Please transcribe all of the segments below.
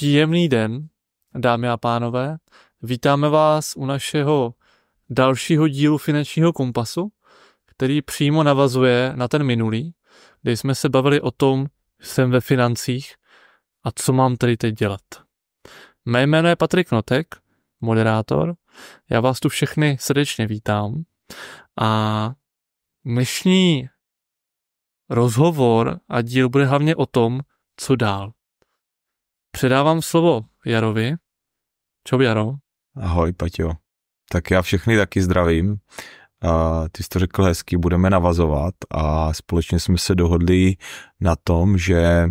Příjemný den, dámy a pánové. Vítáme vás u našeho dalšího dílu Finančního kompasu, který přímo navazuje na ten minulý, kde jsme se bavili o tom, že jsem ve financích a co mám tady teď dělat. Mé jméno je Patrik Notek, moderátor. Já vás tu všechny srdečně vítám a dnešní rozhovor a díl bude hlavně o tom, co dál. Předávám slovo Jarovi. Čau, Jaro. Ahoj, Paťo. Tak já všechny taky zdravím. Ty jsi to řekl hezky, budeme navazovat a společně jsme se dohodli na tom, že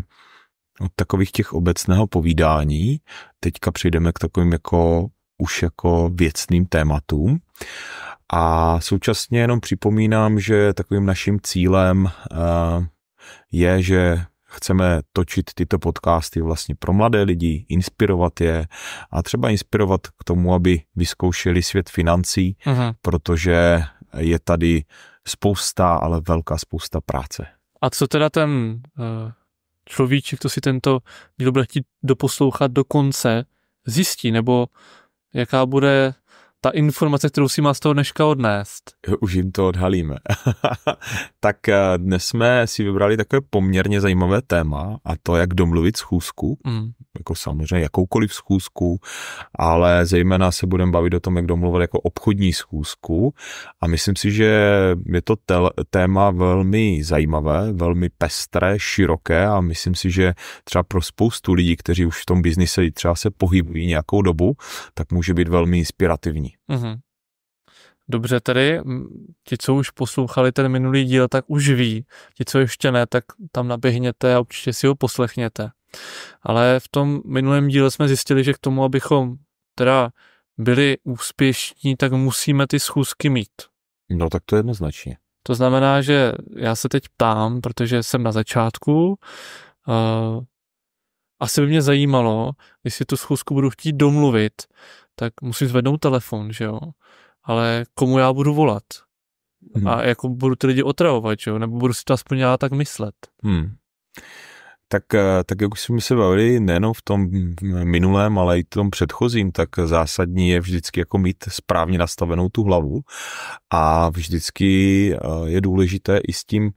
od takových těch obecného povídání teďka přijdeme k takovým už věcným tématům. A současně jenom připomínám, že takovým naším cílem je, že chceme točit tyto podcasty vlastně pro mladé lidi, inspirovat je a třeba inspirovat k tomu, aby vyzkoušeli svět financí, protože je tady ale velká spousta práce. A co teda ten človíček, kdo si tento díl bude chtít doposlouchat do konce, zjistí, nebo jaká bude ta informace, kterou si má z toho dneška odnést? Už jim to odhalíme. Tak dnes jsme si vybrali takové poměrně zajímavé téma a to, jak domluvit schůzku. Jako samozřejmě jakoukoliv schůzku, ale zejména se budeme bavit o tom, jak domluvit jako obchodní schůzku a myslím si, že je to téma velmi zajímavé, velmi pestré, široké a myslím si, že třeba pro spoustu lidí, kteří už v tom biznise třeba se pohybují nějakou dobu, tak může být velmi inspirativní. Dobře, tedy ti, co už poslouchali ten minulý díl, tak už ví. Ti, co ještě ne, tak tam naběhněte a určitě si ho poslechněte. Ale v tom minulém díle jsme zjistili, že k tomu, abychom teda byli úspěšní, tak musíme ty schůzky mít. No tak to jednoznačně. To znamená, že já se teď ptám, protože jsem na začátku, asi by mě zajímalo, jestli tu schůzku budu chtít domluvit, tak musím zvednout telefon, že jo? Ale komu já budu volat? A jako budu ty lidi otravovat, že jo? Nebo budu si to aspoň já tak myslet? Tak jak už jsme se bavili, nejenom v tom minulém, ale i v tom předchozím, tak zásadní je vždycky jako mít správně nastavenou tu hlavu a vždycky je důležité i s tím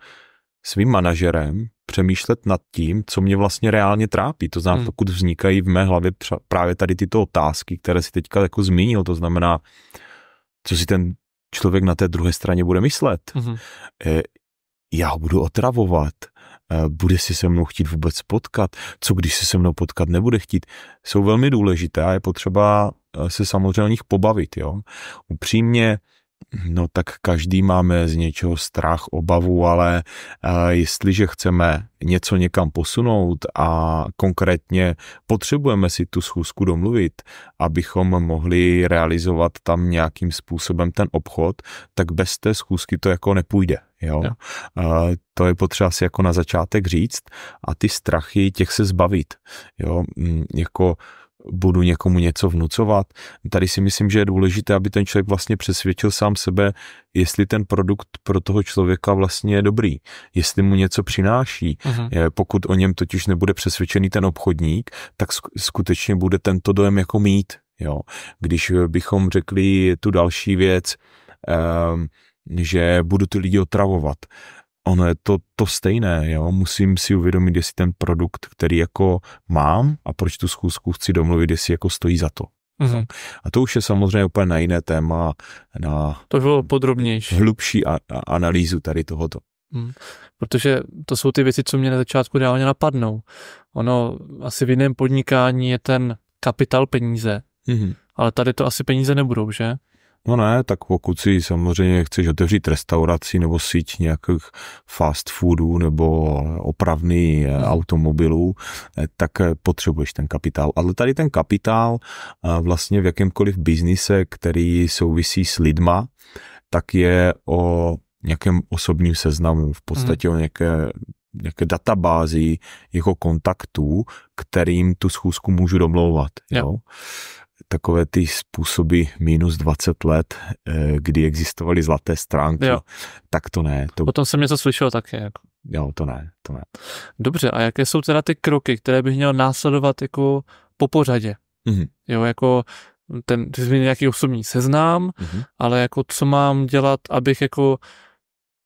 svým manažerem přemýšlet nad tím, co mě vlastně reálně trápí. To znamená, pokud vznikají v mé hlavě právě tady tyto otázky, které si teďka jako zmínil, to znamená, co si ten člověk na té druhé straně bude myslet. Já ho budu otravovat, bude si se mnou chtít vůbec potkat, co když se mnou potkat nebude chtít, jsou velmi důležité a je potřeba se samozřejmě o nich pobavit. Jo? Upřímně, no tak každý máme z něčeho strach, obavu, ale jestliže chceme něco někam posunout a konkrétně potřebujeme si tu schůzku domluvit, abychom mohli realizovat tam nějakým způsobem ten obchod, tak bez té schůzky to jako nepůjde. Jo? To je potřeba si jako na začátek říct a ty strachy, těch se zbavit. Jo? Jako budu někomu něco vnucovat. Tady si myslím, že je důležité, aby ten člověk vlastně přesvědčil sám sebe, jestli ten produkt pro toho člověka vlastně je dobrý, jestli mu něco přináší. Pokud o něm totiž nebude přesvědčený ten obchodník, tak skutečně bude tento dojem jako mít. Jo. Když bychom řekli tu další věc, že budu ty lidi otravovat, ono je to stejné, jo. Musím si uvědomit, jestli ten produkt, který jako mám a proč tu schůzku chci domluvit, jestli jako stojí za to. A to už je samozřejmě úplně na jiné téma, na to bylo podrobnější. Hlubší analýzu tady tohoto. Protože to jsou ty věci, co mě na začátku reálně napadnou. Ono asi v jiném podnikání je ten kapitál peníze, ale tady to asi peníze nebudou, že? No ne, tak pokud si samozřejmě chceš otevřít restauraci nebo síť nějakých fast foodů nebo opravny automobilů, tak potřebuješ ten kapitál. Ale tady ten kapitál vlastně v jakémkoliv biznise, který souvisí s lidma, tak je o nějakém osobním seznamu, v podstatě o nějaké databázi jeho kontaktů, kterým tu schůzku můžu domlouvat. Jo? Takové ty způsoby minus 20 let, kdy existovaly zlaté stránky, tak to ne. Potom jsem něco slyšel také. Jako. Jo, to ne. Dobře, a jaké jsou teda ty kroky, které bych měl následovat jako po pořadě. Jo, jako ty jsi nějaký osobní seznam, ale jako co mám dělat, abych jako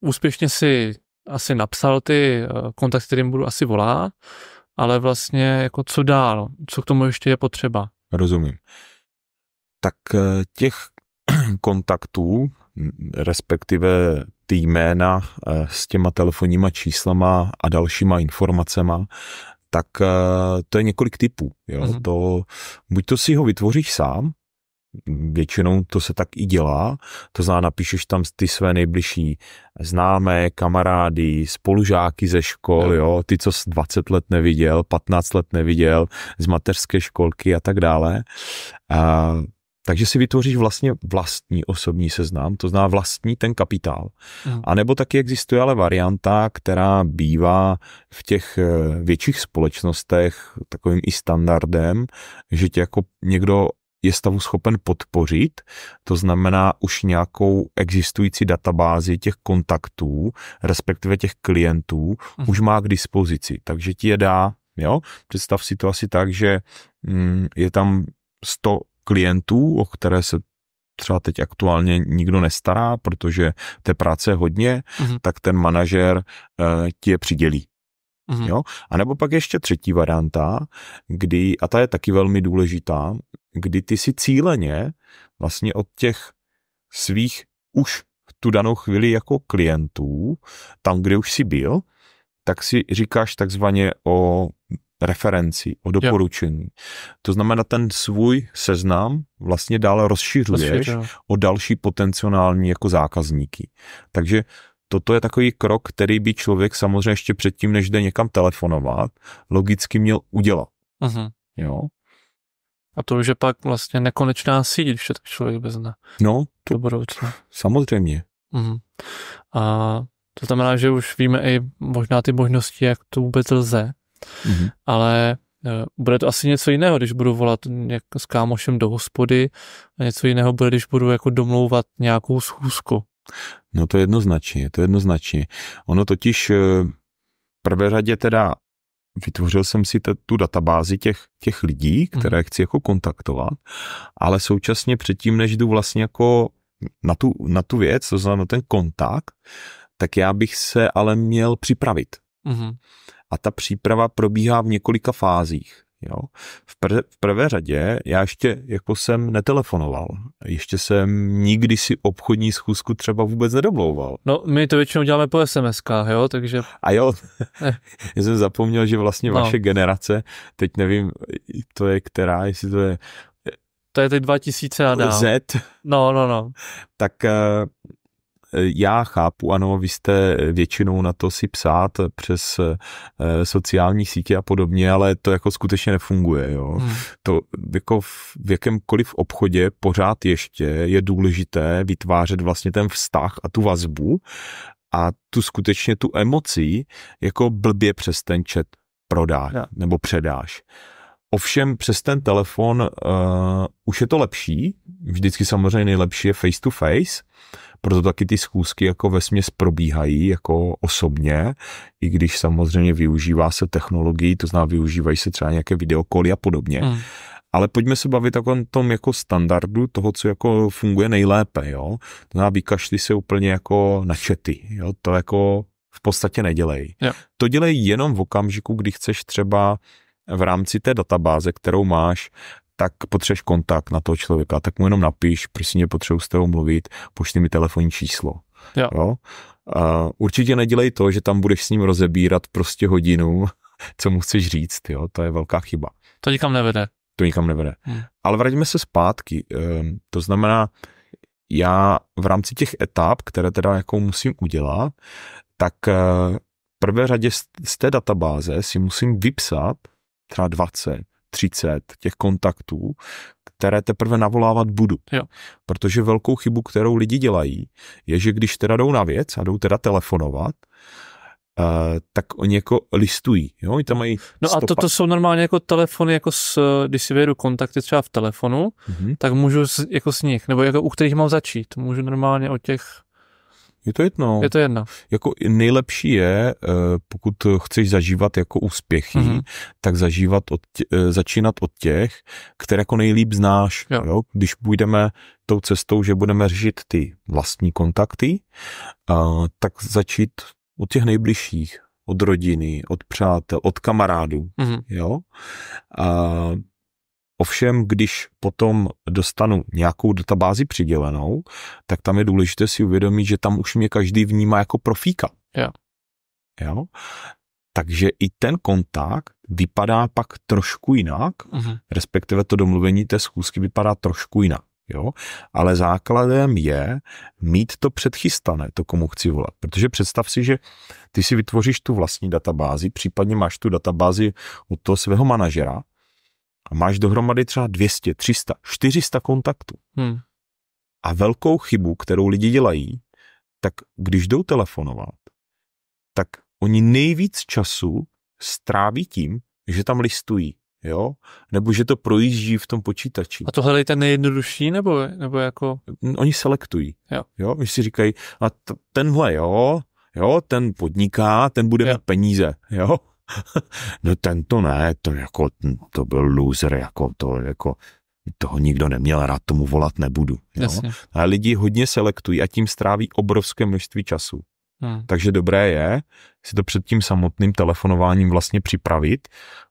úspěšně si asi napsal ty kontakty, kterým budu asi volat, ale vlastně jako co dál, co k tomu ještě je potřeba. Rozumím. Tak těch kontaktů, respektive ty jména s těma telefonníma číslama a dalšíma informacema, tak to je několik typů. Jo? To, buď to si ho vytvoříš sám, většinou to se tak i dělá, to znamená, napíšeš tam ty své nejbližší známé, kamarády, spolužáky ze škol, jo, ty, co jsi 20 let neviděl, 15 let neviděl, z mateřské školky a tak dále. Takže si vytvoříš vlastně vlastní osobní seznam, to znamená vlastní ten kapitál. A nebo taky existuje ale varianta, která bývá v těch větších společnostech takovým i standardem, že tě jako někdo je stavu schopen podpořit, to znamená už nějakou existující databázi těch kontaktů, respektive těch klientů, už má k dispozici, takže ti je dá, jo? Představ si to asi tak, že je tam 100 klientů, o které se třeba teď aktuálně nikdo nestará, protože té práce je hodně, tak ten manažer ti je přidělí. Jo? A nebo pak ještě třetí varianta, kdy, a ta je taky velmi důležitá, kdy ty si cíleně vlastně od těch svých už v tu danou chvíli jako klientů, tam, kde už jsi byl, tak si říkáš takzvaně o referenci, o doporučení. To znamená, ten svůj seznam vlastně dále rozšiřuješ o další potenciální jako zákazníky. Takže toto je takový krok, který by člověk samozřejmě ještě předtím, než jde někam telefonovat, logicky měl udělat. Jo? A to už je pak vlastně nekonečná síť, když to tak člověk vezme. No, to do budoucna. Samozřejmě. A to znamená, že už víme i možná ty možnosti, jak to vůbec lze, ale bude to asi něco jiného, když budu volat s kámošem do hospody, a něco jiného bude, když budu jako domlouvat nějakou schůzku. No to jednoznačně. Ono totiž v prvé řadě teda vytvořil jsem si tu databázi těch lidí, které chci jako kontaktovat, ale současně předtím, než jdu vlastně jako na tu věc, to znamená ten kontakt, tak já bych se ale měl připravit. A ta příprava probíhá v několika fázích. Jo. V prvé řadě já ještě jako jsem netelefonoval. Ještě jsem nikdy si obchodní schůzku třeba vůbec nedomlouval. No, my to většinou děláme po SMS-kách, jo, takže... A jo, já jsem zapomněl, že vlastně vaše generace, teď nevím, to je která, jestli to je... To je teď 2000 a dál. Z. No. Tak já chápu, ano, vy jste většinou na to si psát přes sociální sítě a podobně, ale to jako skutečně nefunguje, jo. To jako v jakémkoliv obchodě pořád ještě je důležité vytvářet vlastně ten vztah a tu vazbu a tu skutečně tu emoci jako blbě přes ten chat prodáš nebo předáš. Ovšem přes ten telefon už je to lepší, vždycky samozřejmě nejlepší je face to face, proto taky ty schůzky jako vesměs probíhají jako osobně, i když samozřejmě využívá se technologií, to znamená využívají se třeba nějaké videokoly a podobně. Ale pojďme se bavit o tom jako standardu toho, co jako funguje nejlépe, jo. To znamená, vykašli se úplně jako na chaty, jo. To jako v podstatě nedělej. Jo. To dělej jenom v okamžiku, kdy chceš třeba v rámci té databáze, kterou máš, tak potřebuješ kontakt na toho člověka, tak mu jenom napíš, prostě potřebuji s tebou mluvit, pošli mi telefonní číslo. Jo? Určitě nedělej to, že tam budeš s ním rozebírat prostě hodinu, co mu chceš říct, jo? To je velká chyba. To nikam nevede. Ale vraťme se zpátky. To znamená, já v rámci těch etap, které teda jako musím udělat, tak v prvé řadě z té databáze si musím vypsat třeba 20, 30 těch kontaktů, které teprve navolávat budu. Jo. Protože velkou chybu, kterou lidi dělají, je, že když teda jdou na věc a jdou teda telefonovat, tak oni jako listují. Jo? Oni tam mají no a to jsou normálně jako telefony, jako když si vyjedu kontakty třeba v telefonu, tak můžu jako s nich, nebo jako u kterých mám začít. Můžu normálně od těch... Je to jedno. Je to jedno. Jako nejlepší je, pokud chceš zažívat jako úspěchy, tak začínat od těch, které jako nejlíp znáš. Jo? Když půjdeme tou cestou, že budeme řešit ty vlastní kontakty, tak začít od těch nejbližších, od rodiny, od přátel, od kamarádů. Jo? Ovšem, když potom dostanu nějakou databázi přidělenou, tak tam je důležité si uvědomit, že tam už mě každý vnímá jako profíka. Jo? Takže i ten kontakt vypadá pak trošku jinak, respektive to domluvení té schůzky vypadá trošku jinak. Jo? Ale základem je mít to předchystané, to komu chci volat. Protože představ si, že ty si vytvoříš tu vlastní databázi, případně máš tu databázi od toho svého manažera, a máš dohromady třeba 200, 300, 400 kontaktů. A velkou chybu, kterou lidi dělají, tak když jdou telefonovat, tak oni nejvíc času stráví tím, že tam listují, jo? Nebo že to projíždí v tom počítači. A to hledají ten nejjednodušší, nebo jako... Oni selektují, jo? Když si říkají, a tenhle, jo, ten podniká, ten bude mít peníze, jo? No tento ne, to byl loser, toho nikdo neměl rád, tomu volat nebudu. Jo? A lidi hodně selektují a tím stráví obrovské množství času. Takže dobré je si to před tím samotným telefonováním vlastně připravit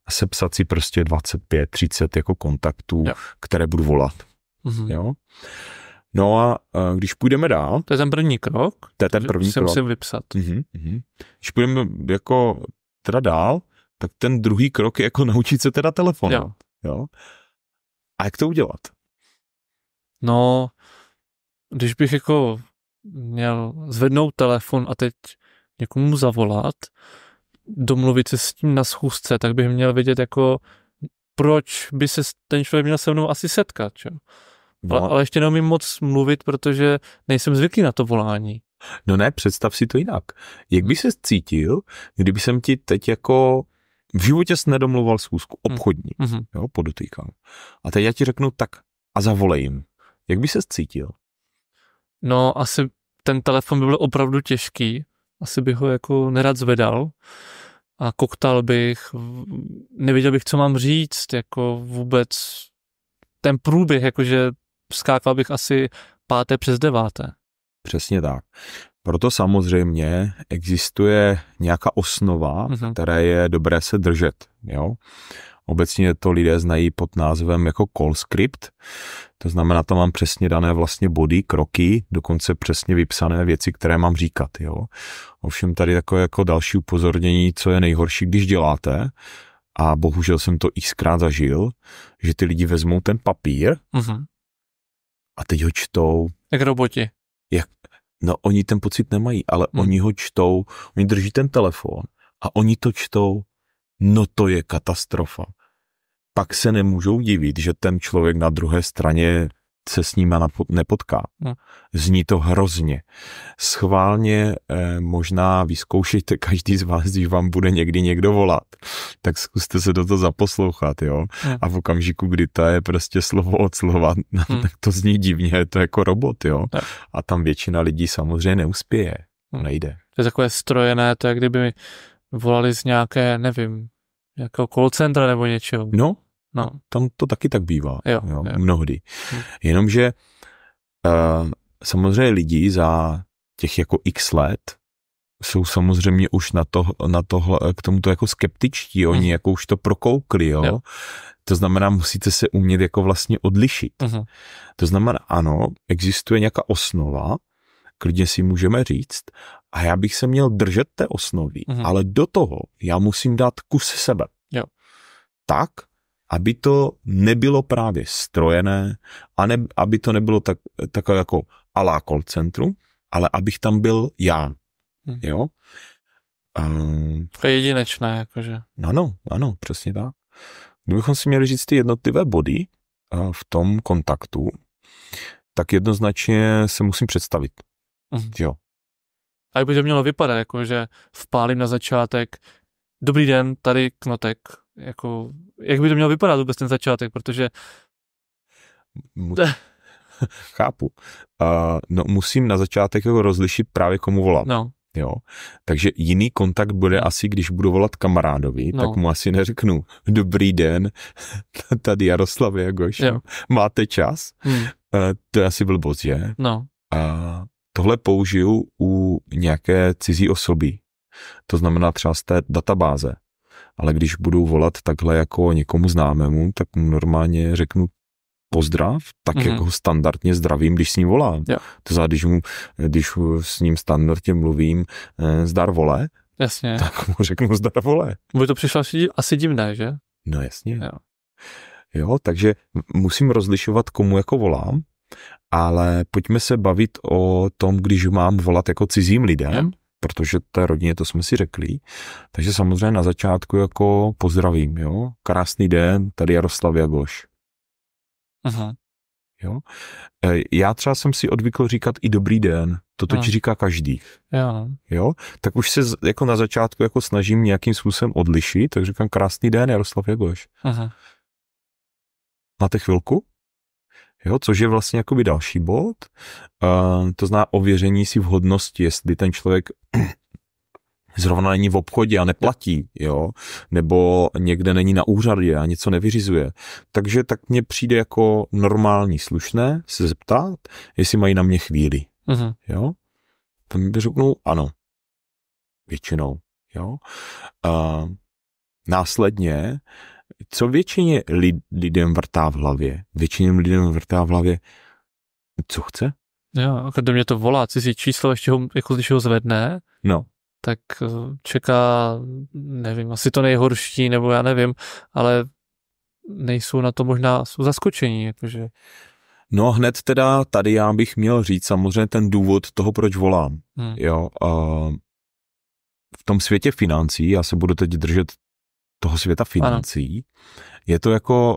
a sepsat si prostě 25, 30 jako kontaktů, které budu volat. Jo? No a když půjdeme dál... To je ten první krok. To je ten první krok. Musím vypsat. Když půjdeme jako teda dál, tak ten druhý krok je jako naučit se teda telefonovat. Jo? A jak to udělat? No, když bych jako měl zvednout telefon a teď někomu zavolat, domluvit se s tím na schůzce, tak bych měl vědět jako, proč by se ten člověk měl se mnou asi setkat. No. Ale ještě neumím moc mluvit, protože nejsem zvyklý na to volání. No ne, představ si to jinak. Jak by ses cítil, kdyby jsem ti teď jako v životě jsi nedomluval schůzku obchodní, jo, podotýkám. A teď já ti řeknu tak a zavolej jim. Jak by ses cítil? No asi ten telefon by byl opravdu těžký. Asi bych ho jako nerad zvedal a koktal bych, nevěděl bych, co mám říct, jako vůbec ten průběh, jakože skákal bych asi 5. přes 9. Přesně tak. Proto samozřejmě existuje nějaká osnova, které je dobré se držet. Jo? Obecně to lidé znají pod názvem jako call script. To znamená, tam mám přesně dané vlastně body, kroky, dokonce přesně vypsané věci, které mám říkat. Jo? Ovšem tady takové jako další upozornění, co je nejhorší, když děláte, a bohužel jsem to xkrát zažil, že ty lidi vezmou ten papír a teď ho čtou. Jak roboti. No, oni ten pocit nemají, ale oni ho čtou, oni drží ten telefon a oni to čtou. No to je katastrofa. Pak se nemůžou divit, že ten člověk na druhé straně se s ním nepotká. Zní to hrozně. Schválně možná vyzkoušejte každý z vás, když vám bude někdy někdo volat, tak zkuste se do toho zaposlouchat, jo. A v okamžiku, kdy to je prostě slovo od slova, tak to zní divně, je to jako robot, jo. A tam většina lidí samozřejmě neuspěje. Nejde. To je takové strojené, to je kdyby mi volali z nějaké, nevím, jako call centra nebo něčeho. No. Tam to taky tak bývá. Jo. Mnohdy. Jenomže samozřejmě lidi za těch jako x let jsou samozřejmě už k tomuto jako skeptičtí, oni jako už to prokoukli, jo. To znamená, musíte se umět jako vlastně odlišit. To znamená, ano, existuje nějaká osnova, klidně si můžeme říct, a já bych se měl držet té osnovy, ale do toho já musím dát kus sebe. Jo. Tak, aby to nebylo právě strojené, aby to nebylo takové jako à la call centru, ale abych tam byl já. Jo? To je jedinečné, jakože. Ano, přesně tak. Kdybychom si měli říct ty jednotlivé body v tom kontaktu, tak jednoznačně se musím představit. Jo. A jak by to mělo vypadat, jakože vpálím na začátek, dobrý den, tady Knotek, jako, jak by to mělo vypadat vůbec ten začátek, protože... Chápu. No musím na začátek jako rozlišit právě komu volat. No. Jo. Takže jiný kontakt bude asi, když budu volat kamarádovi, tak mu asi neřeknu dobrý den, tady Jaroslav Jagoš, máte čas? To je asi blbost, že? No. Tohle použiju u nějaké cizí osoby. To znamená třeba z té databáze. Ale když budu volat takhle jako někomu známému, tak mu normálně řeknu pozdrav, tak jako ho standardně zdravím, když s ním volám. Jo. To znamená, když s ním standardně mluvím zdar vole, jasně. Tak mu řeknu zdar vole. By to přišlo asi divné, že? No jasně. Jo, takže musím rozlišovat, komu jako volám, ale pojďme se bavit o tom, když mám volat jako cizím lidem, protože té rodině, to jsme si řekli. Takže samozřejmě na začátku jako pozdravím, jo. Krásný den, tady Jaroslav Jagoš. Aha. Jo. Já třeba jsem si odvykl říkat i dobrý den, to totiž říká každý. Jo. Tak už se jako na začátku jako snažím nějakým způsobem odlišit, tak říkám krásný den, Jaroslav Jagoš. Aha. Máte chvilku? Jo, což je vlastně jakoby další bod. To znamená ověření si vhodnosti, jestli ten člověk zrovna není v obchodě a neplatí, jo, nebo někde není na úřadě a něco nevyřizuje. Takže tak mně přijde jako normální slušné se zeptat, jestli mají na mě chvíli. Jo. To mi řeknou ano. Většinou. Jo. Následně co většině lidem vrtá v hlavě? Většině lidem vrtá v hlavě, co chce? Jo, když mě to volá cizí číslo, ještě ho, jako když ho zvedne, tak čeká, nevím, asi to nejhorší, nebo já nevím, ale nejsou na to možná, jsou zaskočení, jakože. No hned teda tady já bych měl říct samozřejmě ten důvod toho, proč volám. Jo, v tom světě financí, já se budu teď držet toho světa financí, je to jako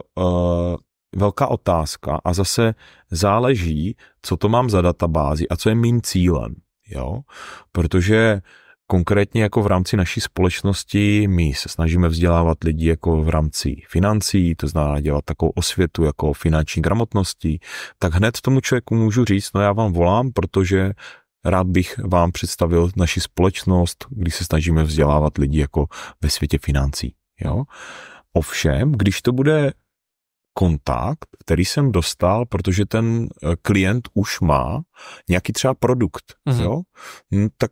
velká otázka a zase záleží, co to mám za databázi a co je mým cílem, jo, protože konkrétně jako v rámci naší společnosti my se snažíme vzdělávat lidi jako v rámci financí, to znamená dělat takovou osvětu jako finanční gramotnosti, tak hned tomu člověku můžu říct, no já vám volám, protože rád bych vám představil naši společnost, když se snažíme vzdělávat lidi jako ve světě financí. Jo? Ovšem, když to bude kontakt, který jsem dostal, protože ten klient už má nějaký třeba produkt, jo? Tak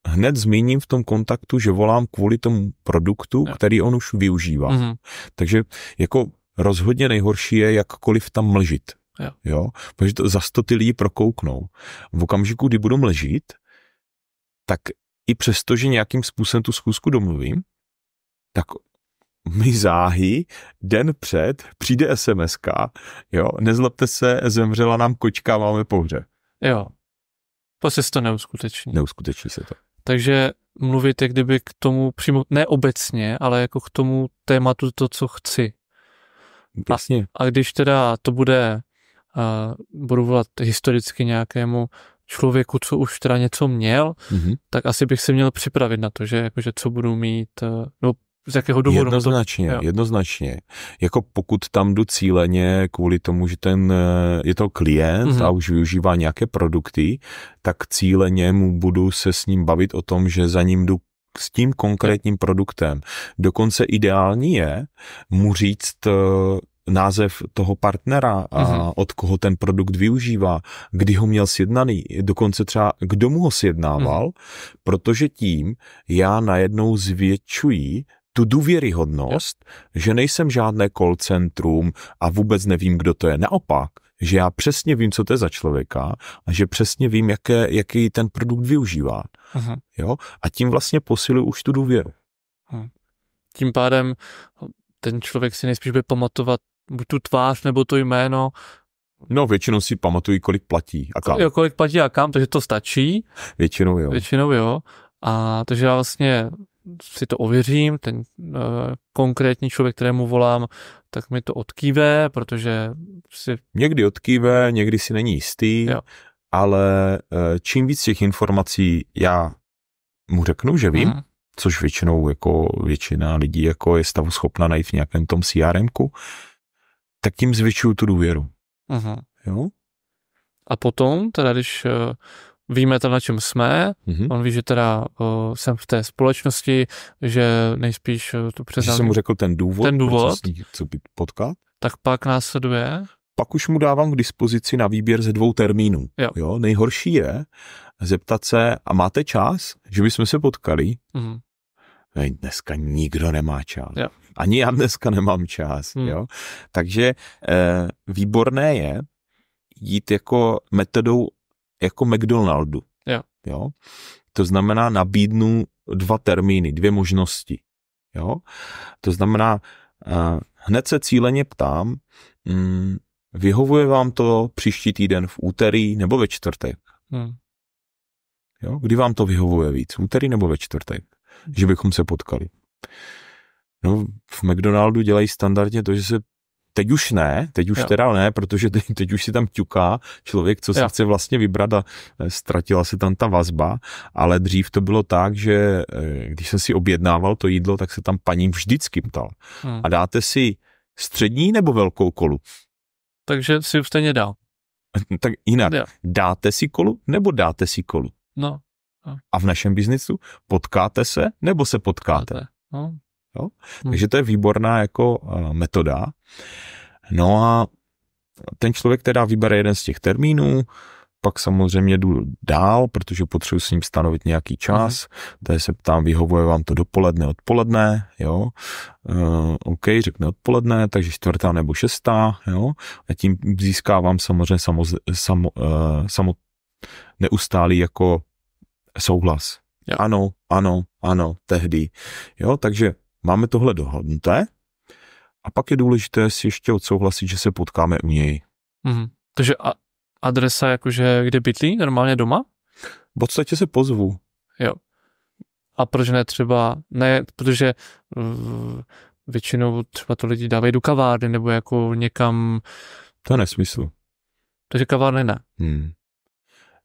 hned zmíním v tom kontaktu, že volám kvůli tomu produktu, který on už využívá. Takže jako rozhodně nejhorší je jakkoliv tam mlžit. Jo? Protože to zas to ty lidi prokouknou. V okamžiku, kdy budu mlžit, tak i přesto, že nějakým způsobem tu schůzku domluvím, tak mi záhy, den před, přijde SMS-ka, jo, nezlobte se, zemřela nám kočka, máme pohřeb. Jo, prostě se to neuskuteční. Neuskuteční se to. Takže mluvit jak kdyby k tomu přímo, ne obecně, ale jako k tomu tématu to, co chci. Jasně. A když teda to bude, budu volat historicky nějakému člověku, co už teda něco měl, tak asi bych se měl připravit na to, že jakože co budu mít, no z jakého důvodu. Jednoznačně. Jako pokud tam jdu cíleně kvůli tomu, že je to klient a už využívá nějaké produkty, tak cíleně mu budu se s ním bavit o tom, že za ním jdu s tím konkrétním produktem. Dokonce ideální je mu říct název toho partnera a od koho ten produkt využívá, kdy ho měl sjednaný, dokonce třeba kdo mu ho sjednával, protože tím já najednou zvětšuji tu důvěryhodnost, že nejsem žádné call centrum a vůbec nevím, kdo to je. Naopak, že já přesně vím, co to je za člověka a že přesně vím, jaký ten produkt využívá. Jo? A tím vlastně posiluji už tu důvěru. Tím pádem ten člověk si nejspíš bude pamatovat buď tu tvář nebo to jméno. No většinou si pamatují, kolik platí a kam. Jo, kolik platí a kam, takže to stačí. Většinou jo. A takže já vlastně si to ověřím, ten konkrétní člověk, kterému volám, tak mi to odkýve, protože si... Někdy odkýve, někdy si není jistý, ale čím víc těch informací já mu řeknu, že vím, což většinou jako většina lidí jako je stavu schopna najít v nějakém tom CRMku, tak tím zvětšuju tu důvěru. Jo? A potom, teda když víme teda, na čem jsme, on ví, že teda jsem v té společnosti, že nejspíš to přiznám. Že jsem mu řekl ten důvod. Co by potkat. Tak pak následuje. Pak už mu dávám k dispozici na výběr ze 2 termínů. Jo? Nejhorší je zeptat se, a máte čas, že bychom se potkali? Dneska nikdo nemá čas. Jo. Ani já dneska nemám čas. Jo? Takže výborné je jít jako metodou jako McDonaldu. Jo? To znamená, nabídnu 2 termíny, 2 možnosti. Jo? To znamená, hned se cíleně ptám, vyhovuje vám to příští týden v úterý nebo ve čtvrtek? Jo? Kdy vám to vyhovuje víc? V úterý nebo ve čtvrtek? Že bychom se potkali. No, v McDonaldu dělají standardně to, že se teď už teda ne, protože teď už si tam ťuká člověk, co se chce vlastně vybrat a ztratila se tam ta vazba, ale dřív to bylo tak, že když jsem si objednával to jídlo, tak se tam paní vždycky ptal. A dáte si střední nebo velkou kolu? Takže si stejně dal. Tak jinak, dáte si kolu nebo dáte si kolu? No. A v našem biznisu potkáte se nebo se potkáte? No. Jo? Takže to je výborná jako metoda. No a ten člověk teda vybere jeden z těch termínů, pak samozřejmě jdu dál, protože potřebuji s ním stanovit nějaký čas, tady se ptám, vyhovuje vám to dopoledne, odpoledne, jo, OK, řekne odpoledne, takže 4. nebo 6. jo, a tím získávám samozřejmě neustálý jako souhlas. Jo. Ano, tehdy, jo, takže máme tohle dohodnuté a pak je důležité si ještě odsouhlasit, že se potkáme u něj. Takže adresa jakože kde bydlí? Normálně doma? V podstatě se pozvu. Jo. A proč ne třeba, protože většinou třeba to lidi dávají do kavárny nebo jako někam. To je nesmysl. Takže kavárny ne.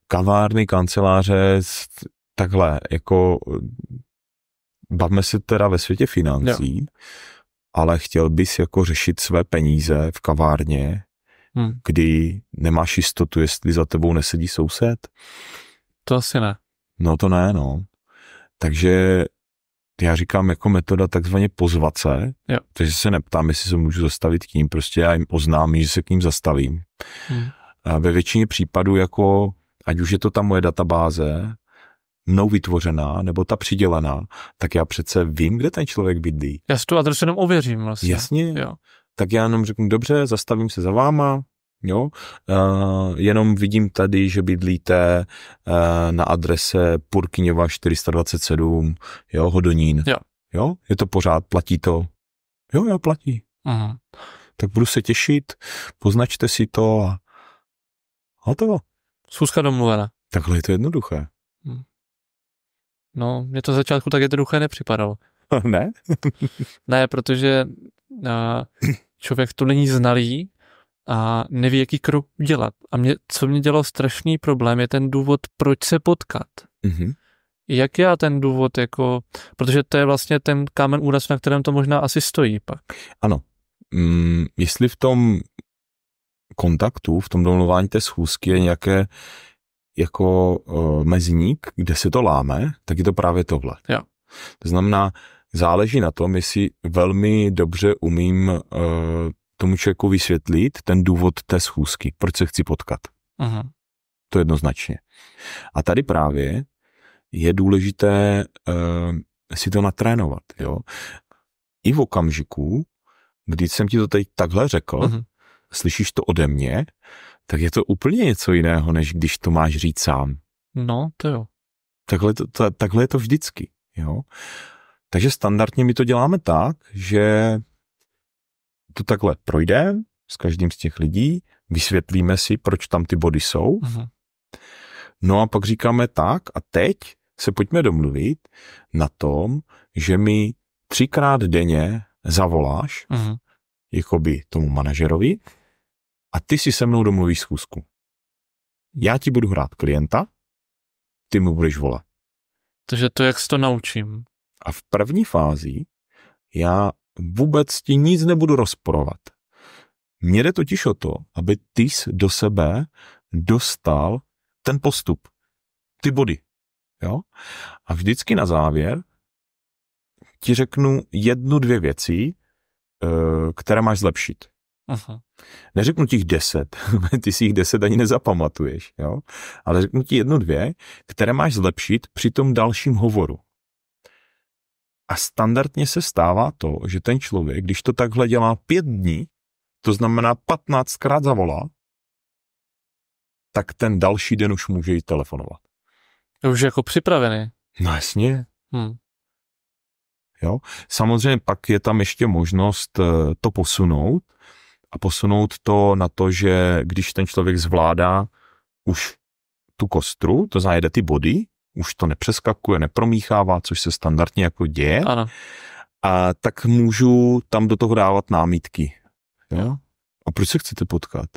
Kavárny, kanceláře, takhle, jako bavme se teda ve světě financí, ale chtěl bys jako řešit své peníze v kavárně, kdy nemáš jistotu, jestli za tebou nesedí soused? To asi ne. No to ne, no. Takže já říkám jako metoda takzvaně pozvat se, takže se neptám, jestli se můžu zastavit k ním, prostě já jim oznámím, že se k ním zastavím. A ve většině případů jako, ať už je to ta moje databáze, mnou vytvořená, nebo ta přidělená, tak já přece vím, kde ten člověk bydlí. Já si tu adresu jenom ověřím vlastně. Jasně. Jo. Tak já jenom řeknu, dobře, zastavím se za váma, jo, jenom vidím tady, že bydlíte na adrese Purkyňova 427, jo, Hodonín. Jo, je to pořád, platí to? Jo, platí. Tak budu se těšit, poznačte si to a hotovo. Schůzka domluvena. Takhle je to jednoduché. No, mě to začátku tak jednoduché nepřipadalo. Ne? Ne, protože člověk to není znalý a neví, jaký krok dělat. A co mě dělalo strašný problém, je ten důvod, proč se potkat. Jak je ten důvod, jako, protože to je vlastně ten kámen úrazu, na kterém to možná asi stojí pak. Ano. Jestli v tom kontaktu, v tom domluvání té schůzky je nějaké jako mezník, kde se to láme, tak je to právě tohle. Jo. To znamená, záleží na tom, jestli velmi dobře umím tomu člověku vysvětlit ten důvod té schůzky, proč se chci potkat. To jednoznačně. A tady právě je důležité si to natrénovat. Jo? I v okamžiku, kdy jsem ti to teď takhle řekl, slyšíš to ode mě, tak je to úplně něco jiného, než když to máš říct sám. No, to jo. Takhle je to vždycky. Jo? Takže standardně my to děláme tak, že to takhle projde s každým z těch lidí, vysvětlíme si, proč tam ty body jsou. No a pak říkáme tak a teď se pojďme domluvit na tom, že mi 3krát denně zavoláš jakoby tomu manažerovi a ty si se mnou domluvíš schůzku. Já ti budu hrát klienta, ty mu budeš volat. Takže to, jak se to naučím. A v první fázi já vůbec ti nic nebudu rozporovat. Mně jde totiž o to, aby ty do sebe dostal ten postup, ty body. Jo? A vždycky na závěr ti řeknu 1-2 věci, které máš zlepšit. Aha. Neřeknu ti 10, ty si jich 10 ani nezapamatuješ, jo? Ale řeknu ti 1-2, které máš zlepšit při tom dalším hovoru. A standardně se stává to, že ten člověk, když to takhle dělá 5 dní, to znamená 15krát zavolá, tak ten další den už může jít telefonovat. Je už jako připravený. No jasně. Jo? Samozřejmě pak je tam ještě možnost to posunout a posunout to na to, že když ten člověk zvládá už tu kostru, to znamená jede ty body, už to nepřeskakuje, nepromíchává, což se standardně jako děje, ano. A tak můžu tam do toho dávat námitky. Jo? A proč se chcete potkat?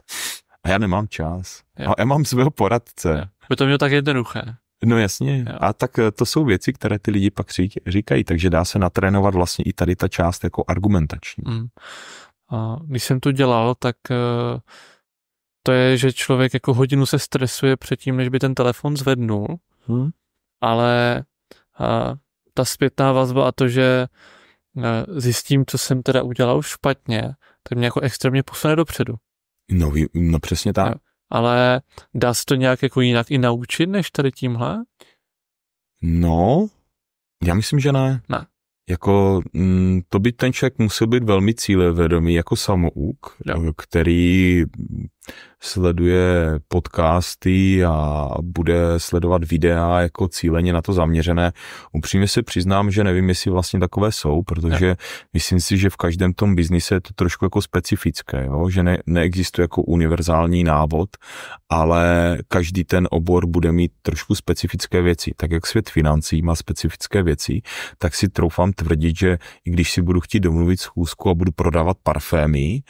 A já nemám čas. Jo. A já mám svého poradce. Jo. By to mělo tak jednoduché. No jasně. Jo. A tak to jsou věci, které ty lidi pak říkají, takže dá se natrénovat vlastně i tady ta část jako argumentační. A když jsem to dělal, tak to je, že člověk jako hodinu se stresuje předtím, než by ten telefon zvednul, ale ta zpětná vazba a to, že zjistím, co jsem teda udělal špatně, tak mě jako extrémně posune dopředu. No přesně tak. Jo. Ale dá se to nějak jako jinak i naučit, než tady tímhle? No, já myslím, že ne. Ne. Jako to by ten člověk musel být velmi cílevědomý jako samouk, který sleduje podcasty a bude sledovat videa jako cíleně na to zaměřené. Upřímně se přiznám, že nevím, jestli vlastně takové jsou, protože myslím si, že v každém tom biznise je to trošku jako specifické, jo? Že neexistuje jako univerzální návod, ale každý ten obor bude mít trošku specifické věci. Tak jak svět financí má specifické věci, tak si troufám tvrdit, že i když si budu chtít domluvit schůzku a budu prodávat parfémy,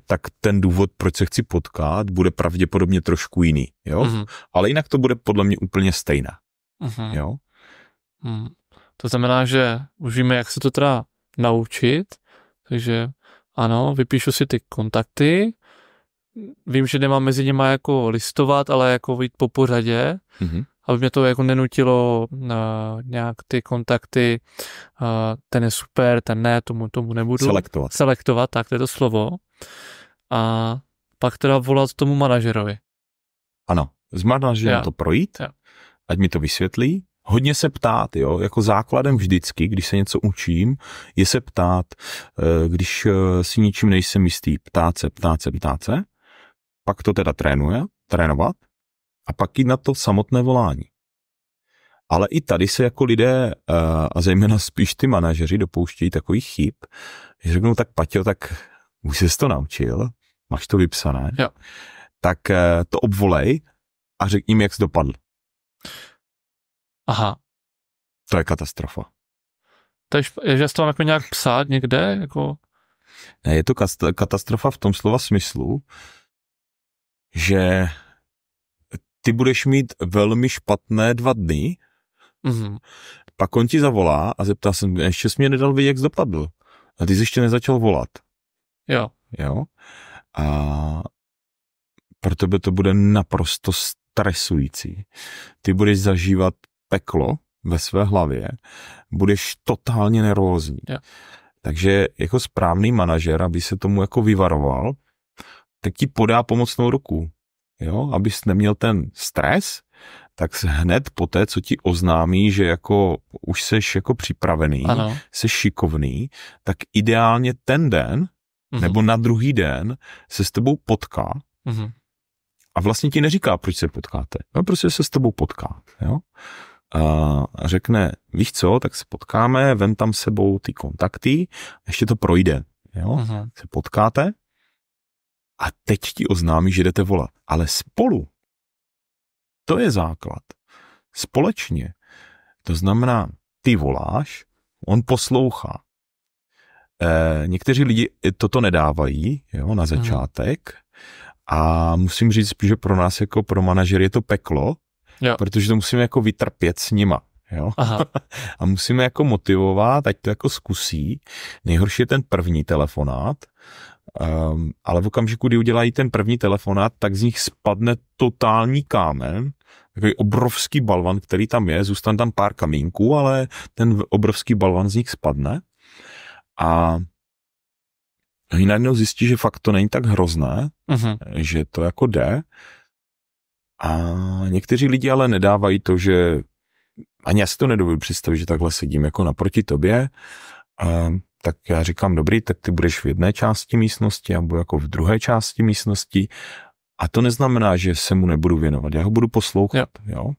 tak ten důvod, proč se chci potkat, bude pravděpodobně trošku jiný, jo? Ale jinak to bude podle mě úplně stejné, jo? To znamená, že už víme, jak se to teda naučit, takže ano, vypíšu si ty kontakty, vím, že nemám mezi nimi jako listovat, ale jako jít po pořadě, aby mě to jako nenutilo nějak ty kontakty, ten je super, ten ne, tomu nebudu. Selektovat, tak to je to slovo. A pak teda volat tomu manažerovi. Ano, s manažerem to projít, ať mi to vysvětlí. Hodně se ptát, jo, jako základem vždycky, když se něco učím, je se ptát, když si ničím nejsem jistý, ptát se, pak to teda trénovat a pak jít na to samotné volání. Ale i tady se jako lidé, a zejména spíš ty manažeři, dopouštějí takových chyb, že řeknou, tak Paťo, tak už jsi to naučil, máš to vypsané, tak to obvolej a řekni jim, jak jsi dopadl. Aha. To je katastrofa. Takže já to mám jako nějak psát někde? Jako... Ne, je to katastrofa v tom slova smyslu, že ty budeš mít velmi špatné 2 dny, pak on ti zavolá a zeptá se, ještě jsi mě nedal vědět, jak jsi dopadl. A ty jsi ještě nezačal volat. Jo. A pro tebe to bude naprosto stresující. Ty budeš zažívat peklo ve své hlavě, budeš totálně nervózní. Takže jako správný manažer, aby se tomu jako vyvaroval, tak ti podá pomocnou ruku. Jo, abys neměl ten stres, tak hned poté, co ti oznámí, že jako už seš jako připravený, seš šikovný, tak ideálně ten den, nebo na druhý den se s tebou potká a vlastně ti neříká, proč se potkáte. No, prostě se s tebou potká. Jo? A řekne, víš co, tak se potkáme, vem tam sebou ty kontakty, ještě to projde. Jo? Se potkáte a teď ti oznámí, že jdete volat. Ale spolu, to je základ. Společně. To znamená, ty voláš, on poslouchá. Někteří lidi toto nedávají, jo, na začátek. A musím říct, že pro nás jako pro manažery je to peklo, protože to musíme jako vytrpět s nima. Jo? A musíme jako motivovat, ať to jako zkusí. Nejhorší je ten první telefonát, Ale v okamžiku, kdy udělají ten první telefonát, tak z nich spadne totální kámen, takový obrovský balvan, který tam je, zůstane tam pár kamínků, ale ten obrovský balvan z nich spadne a oni najednou zjistí, že fakt to není tak hrozné, že to jako jde. A někteří lidi ale nedávají to, že ani já si to nedovedu představit, že takhle sedím jako naproti tobě. Tak já říkám, dobrý, tak ty budeš v jedné části místnosti, já budu jako v druhé části místnosti. A to neznamená, že se mu nebudu věnovat, já ho budu poslouchat. Jo?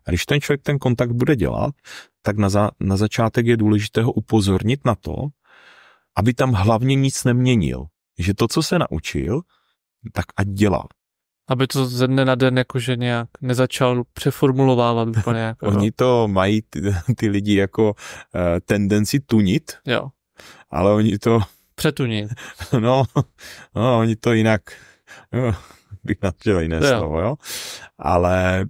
A když ten člověk ten kontakt bude dělat, tak na začátek je důležité ho upozornit na to, aby tam hlavně nic neměnil. Že to, co se naučil, tak ať dělá. Aby to ze dne na den jakože nějak nezačal přeformulovávat úplně. Jako, Oni to mají ty lidi jako tendenci tunit, jo. Ale oni to... Přetunit. No, oni to jinak... bych našel jiné slovo, jo. Ale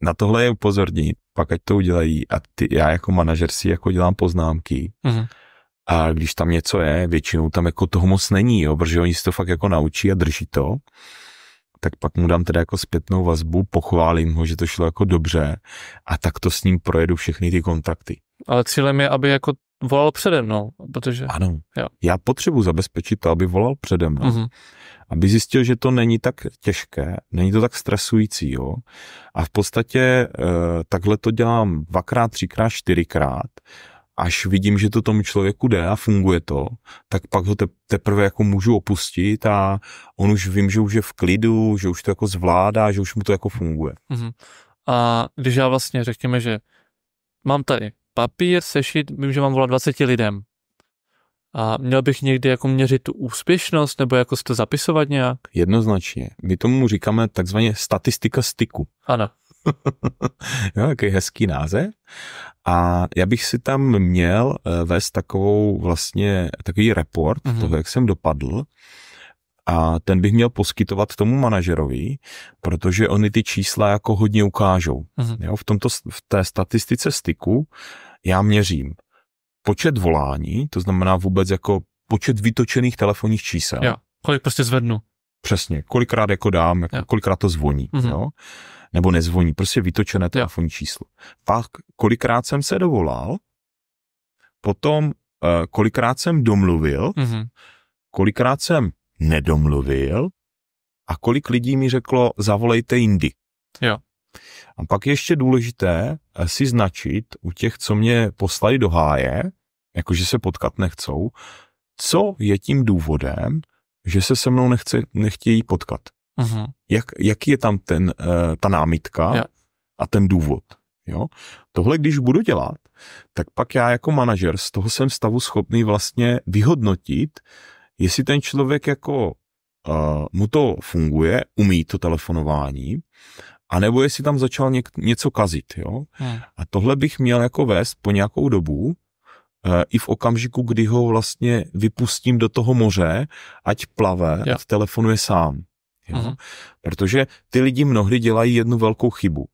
na tohle je upozornit, pak ať to udělají a já jako manažer si jako dělám poznámky. A když tam něco je, většinou tam jako toho moc není, jo, protože oni si to fakt jako naučí a drží to, tak pak mu dám teda jako zpětnou vazbu, pochválím ho, že to šlo jako dobře a tak to s ním projedu všechny ty kontakty. Ale cílem je, aby jako volal přede mnou, protože... Ano, jo. Já potřebuji zabezpečit to, aby volal přede mnou. Aby zjistil, že to není tak těžké, není to tak stresující, jo. A v podstatě takhle to dělám 2x, 3x, 4x, až vidím, že to tomu člověku jde a funguje to, tak pak ho teprve jako můžu opustit a on už vím, že už je v klidu, že už to jako zvládá, že už mu to jako funguje. A když já vlastně řekněme, že mám tady papír, sešit, vím, že mám volat 20 lidem. A měl bych někdy jako měřit tu úspěšnost, nebo jako si to zapisovat nějak? Jednoznačně. My tomu říkáme takzvaně statistika styku. Ano. Jo, jaký hezký název. A já bych si tam měl vést takový report toho, jak jsem dopadl. A ten bych měl poskytovat tomu manažerovi, protože oni ty čísla jako hodně ukážou. Jo, v té statistice styku já měřím počet volání, to znamená vůbec jako počet vytočených telefonních čísel. Jo, kolik prostě zvednu. Přesně, kolikrát jako dám, jako kolikrát to zvoní, jo? Nebo nezvoní, prostě vytočené telefonní číslo. Pak kolikrát jsem se dovolal, potom kolikrát jsem domluvil, kolikrát jsem nedomluvil a kolik lidí mi řeklo, zavolejte jindy. Jo. A pak je ještě důležité si značit u těch, co mě poslali do háje, jakože se potkat nechcou, co je tím důvodem, že se se mnou nechtějí potkat. Jaký je tam ta námitka a ten důvod. Jo? Tohle, když budu dělat, tak pak já jako manažer z toho jsem stavu schopný vlastně vyhodnotit, jestli ten člověk jako mu to funguje, umí to telefonování, anebo jestli tam začal něco kazit. Jo? A tohle bych měl jako vést po nějakou dobu, i v okamžiku, kdy ho vlastně vypustím do toho moře, ať plave, ať telefonuje sám. Jo? Protože ty lidi mnohdy dělají jednu velkou chybu.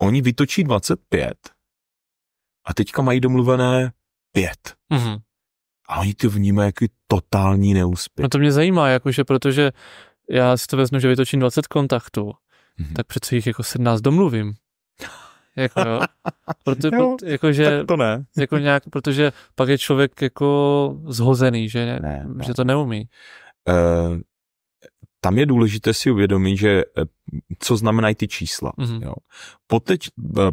Oni vytočí 25 a teďka mají domluvené 5. A oni to vnímají jako totální neúspěch. No to mě zajímá, jakože, protože já si to vezmu, že vytočím 20 kontaktů, tak přece jich jako 17 domluvím. Jako, jakože, tak to ne. Jako nějak, protože pak je člověk jako zhozený, že, že to neumí. Tam je důležité si uvědomit, že co znamenají ty čísla. Jo.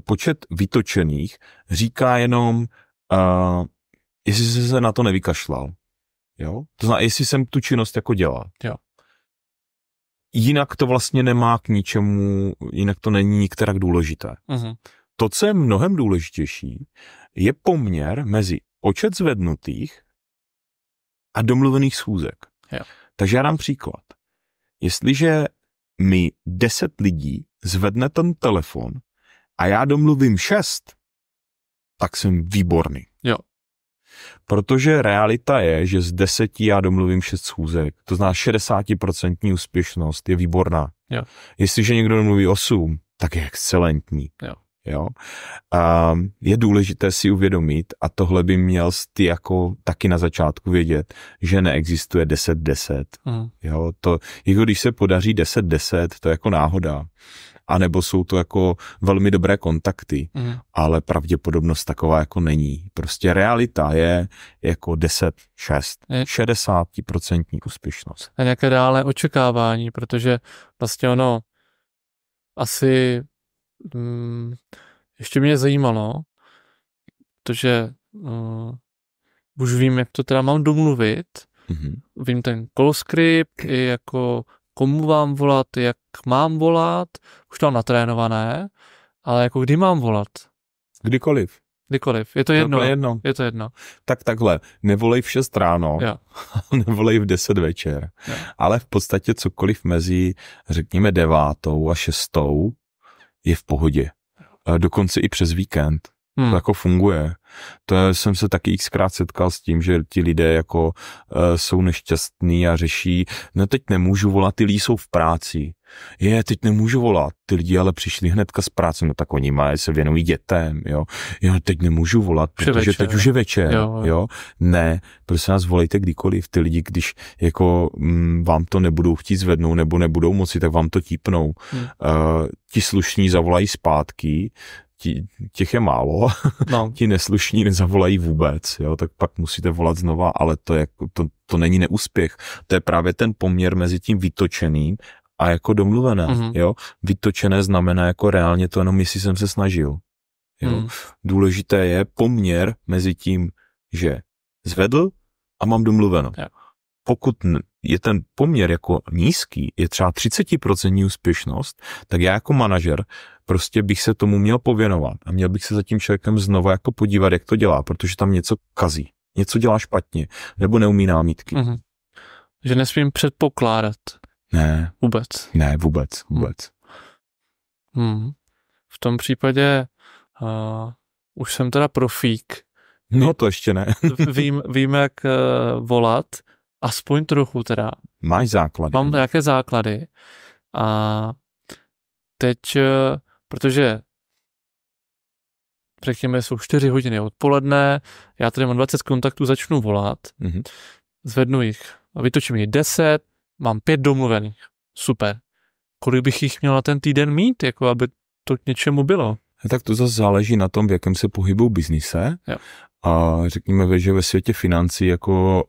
Počet vytočených říká jenom, jestli jsi se na to nevykašlal. Jo? To znamená, jestli jsem tu činnost jako dělal. Jo. Jinak to vlastně nemá k ničemu, jinak to není nikterak důležité. To, co je mnohem důležitější, je poměr mezi počet zvednutých a domluvených schůzek. Jo. Takže já dám příklad. Jestliže mi 10 lidí zvedne ten telefon a já domluvím 6, tak jsem výborný. Jo. Protože realita je, že z 10 já domluvím 6 schůzek. To znamená 60% úspěšnost je výborná. Jo. Jestliže někdo domluví 8, tak je excelentní. Jo. Jo? Je důležité si uvědomit, a tohle by měl ty jako taky na začátku vědět, že neexistuje 10-10. Jo? To, jako když se podaří 10-10, to je jako náhoda. A nebo jsou to jako velmi dobré kontakty, ale pravděpodobnost taková jako není. Prostě realita je jako 10-6, 60% úspěšnost. A nějaké reálné očekávání, protože vlastně ono asi ještě mě zajímalo, protože už vím, jak to teda mám domluvit, vím ten call script, i jako komu vám volat, jak mám volat, už to mám natrénované, ale jako kdy mám volat? Kdykoliv. Je to jedno. Je to jedno. Tak takhle, nevolej v 6 ráno, nevolej v 10 večer, ale v podstatě cokoliv mezi, řekněme, 9 a 6 je v pohodě. Dokonce i přes víkend. To jako funguje. To jsem se taky xkrát setkal s tím, že ti lidé jako jsou nešťastní a řeší, no teď nemůžu volat, ty lidi jsou v práci. Teď nemůžu volat, ty lidi ale přišli hnedka z práce, no tak oni se věnují dětem, jo. Teď nemůžu volat, protože teď už je večer, jo. Ne, prosím vás, volejte kdykoliv, ty lidi, když jako vám to nebudou chtít zvednout nebo nebudou moci, tak vám to típnou. Ti slušní zavolají zpátky, těch je málo, ti neslušní nezavolají vůbec, jo, tak pak musíte volat znova, ale to není neúspěch, to je právě ten poměr mezi tím vytočeným a jako domluvené, jo, vytočené znamená jako reálně to jenom, jestli jsem se snažil, jo, důležité je poměr mezi tím, že zvedl a mám domluveno. Pokud je ten poměr jako nízký, je třeba 30% úspěšnost, tak já jako manažer prostě bych se tomu měl pověnovat a měl bych se za tím člověkem znova jako podívat, jak to dělá, protože tam něco kazí, něco dělá špatně, nebo neumí námitky. Že nesmím předpokládat. Ne. Vůbec. Ne, vůbec. V tom případě už jsem teda profík. No to ještě ne. Vím, jak volat, aspoň trochu teda. Máš základy. Mám nějaké základy. A teď, protože řekněme, jsou 4 hodiny odpoledne, já tady mám 20 kontaktů, začnu volat, zvednu jich, vytočím jich 10, mám 5 domluvených. Super. Kolik bych jich měl na ten týden mít, jako aby to k něčemu bylo? Tak to zase záleží na tom, v jakém se pohybují biznise. Jo. A řekněme, že ve světě financí jako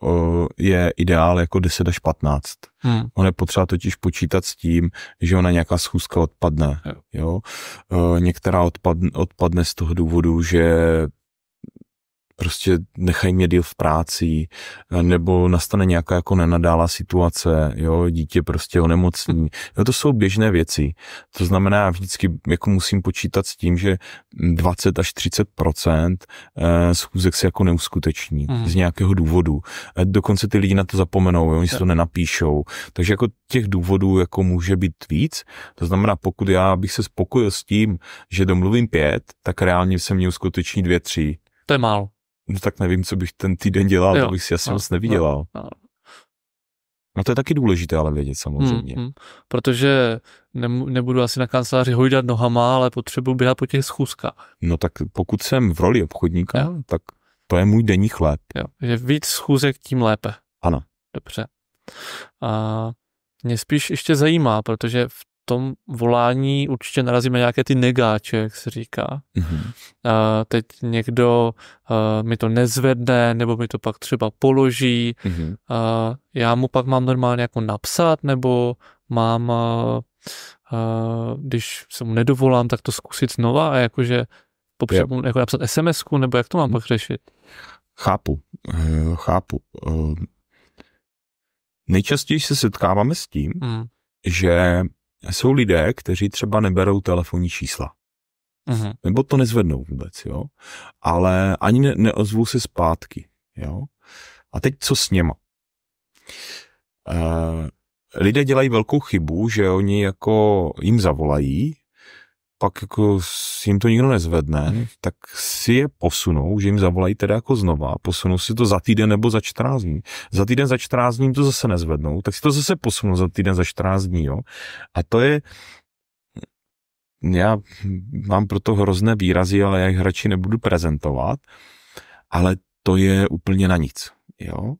je ideál jako 10 až 15. On je potřeba totiž počítat s tím, že ona nějaká schůzka odpadne. Jo. Některá odpadne z toho důvodu, že prostě nechají mě díl v práci, nebo nastane nějaká jako nenadálá situace, jo, dítě prostě onemocní. Jo, to jsou běžné věci. To znamená, já vždycky jako musím počítat s tím, že 20 až 30% schůzek se jako neuskuteční z nějakého důvodu. Dokonce ty lidi na to zapomenou, jo, oni si to nenapíšou. Takže jako těch důvodů jako může být víc. To znamená, pokud já bych se spokojil s tím, že domluvím 5, tak reálně se mě uskuteční 2, 3. To je málo. No tak nevím, co bych ten týden dělal, to bych si asi moc nevydělal. No to je taky důležité ale vědět samozřejmě. Protože nebudu asi na kanceláři hojdat nohama, ale potřebuji běhat po těch schůzkách. No tak pokud jsem v roli obchodníka, tak to je můj denní chléb. Jo, že víc schůzek, tím lépe. Ano. Dobře. A mě spíš ještě zajímá, protože v tom volání určitě narazíme nějaké ty negáče, jak se říká. Teď někdo mi to nezvedne, nebo mi to pak třeba položí. Já mu pak mám normálně jako napsat, nebo mám, když se mu nedovolám, tak to zkusit znova a jakože potřebuji jako napsat SMS-ku, nebo jak to mám pak řešit? Chápu. Nejčastěji se setkáváme s tím, že jsou lidé, kteří třeba neberou telefonní čísla. Nebo to nezvednou vůbec, jo. Ale ani neozvou se zpátky, jo. A teď co s něma? Lidé dělají velkou chybu, že oni jako jim zavolají, pak jako jim to nikdo nezvedne, tak si je posunou, že jim zavolají teda jako znova, posunou si to za týden nebo za 14 dní. Za týden, za 14 dní to zase nezvednou, tak si to zase posunou za týden, za 14 dní, jo. A to je já mám proto hrozné výrazy, ale já jich radši nebudu prezentovat, ale to je úplně na nic, jo.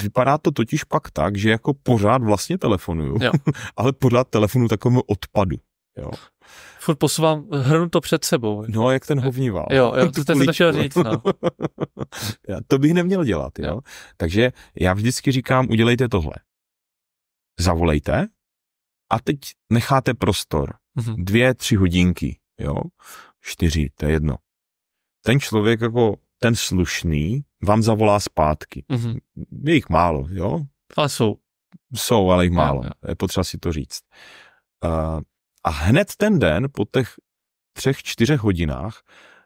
Vypadá to totiž pak tak, že jako pořád vlastně telefonuju, ale pořád telefonu takovému odpadu, jo. Furt posouvám, hrnu to před sebou. No, jak ten hovnival. Jo, to jsem to chtěl říct, no. To bych neměl dělat, jo. Takže já vždycky říkám, udělejte tohle. Zavolejte a teď necháte prostor. 2-3 hodinky, jo. 4, to je jedno. Ten člověk jako ten slušný vám zavolá zpátky. Je jich málo, jo. Ale jsou. Jsou, ale jich málo. Je potřeba si to říct. A hned ten den, po těch 3-4 hodinách,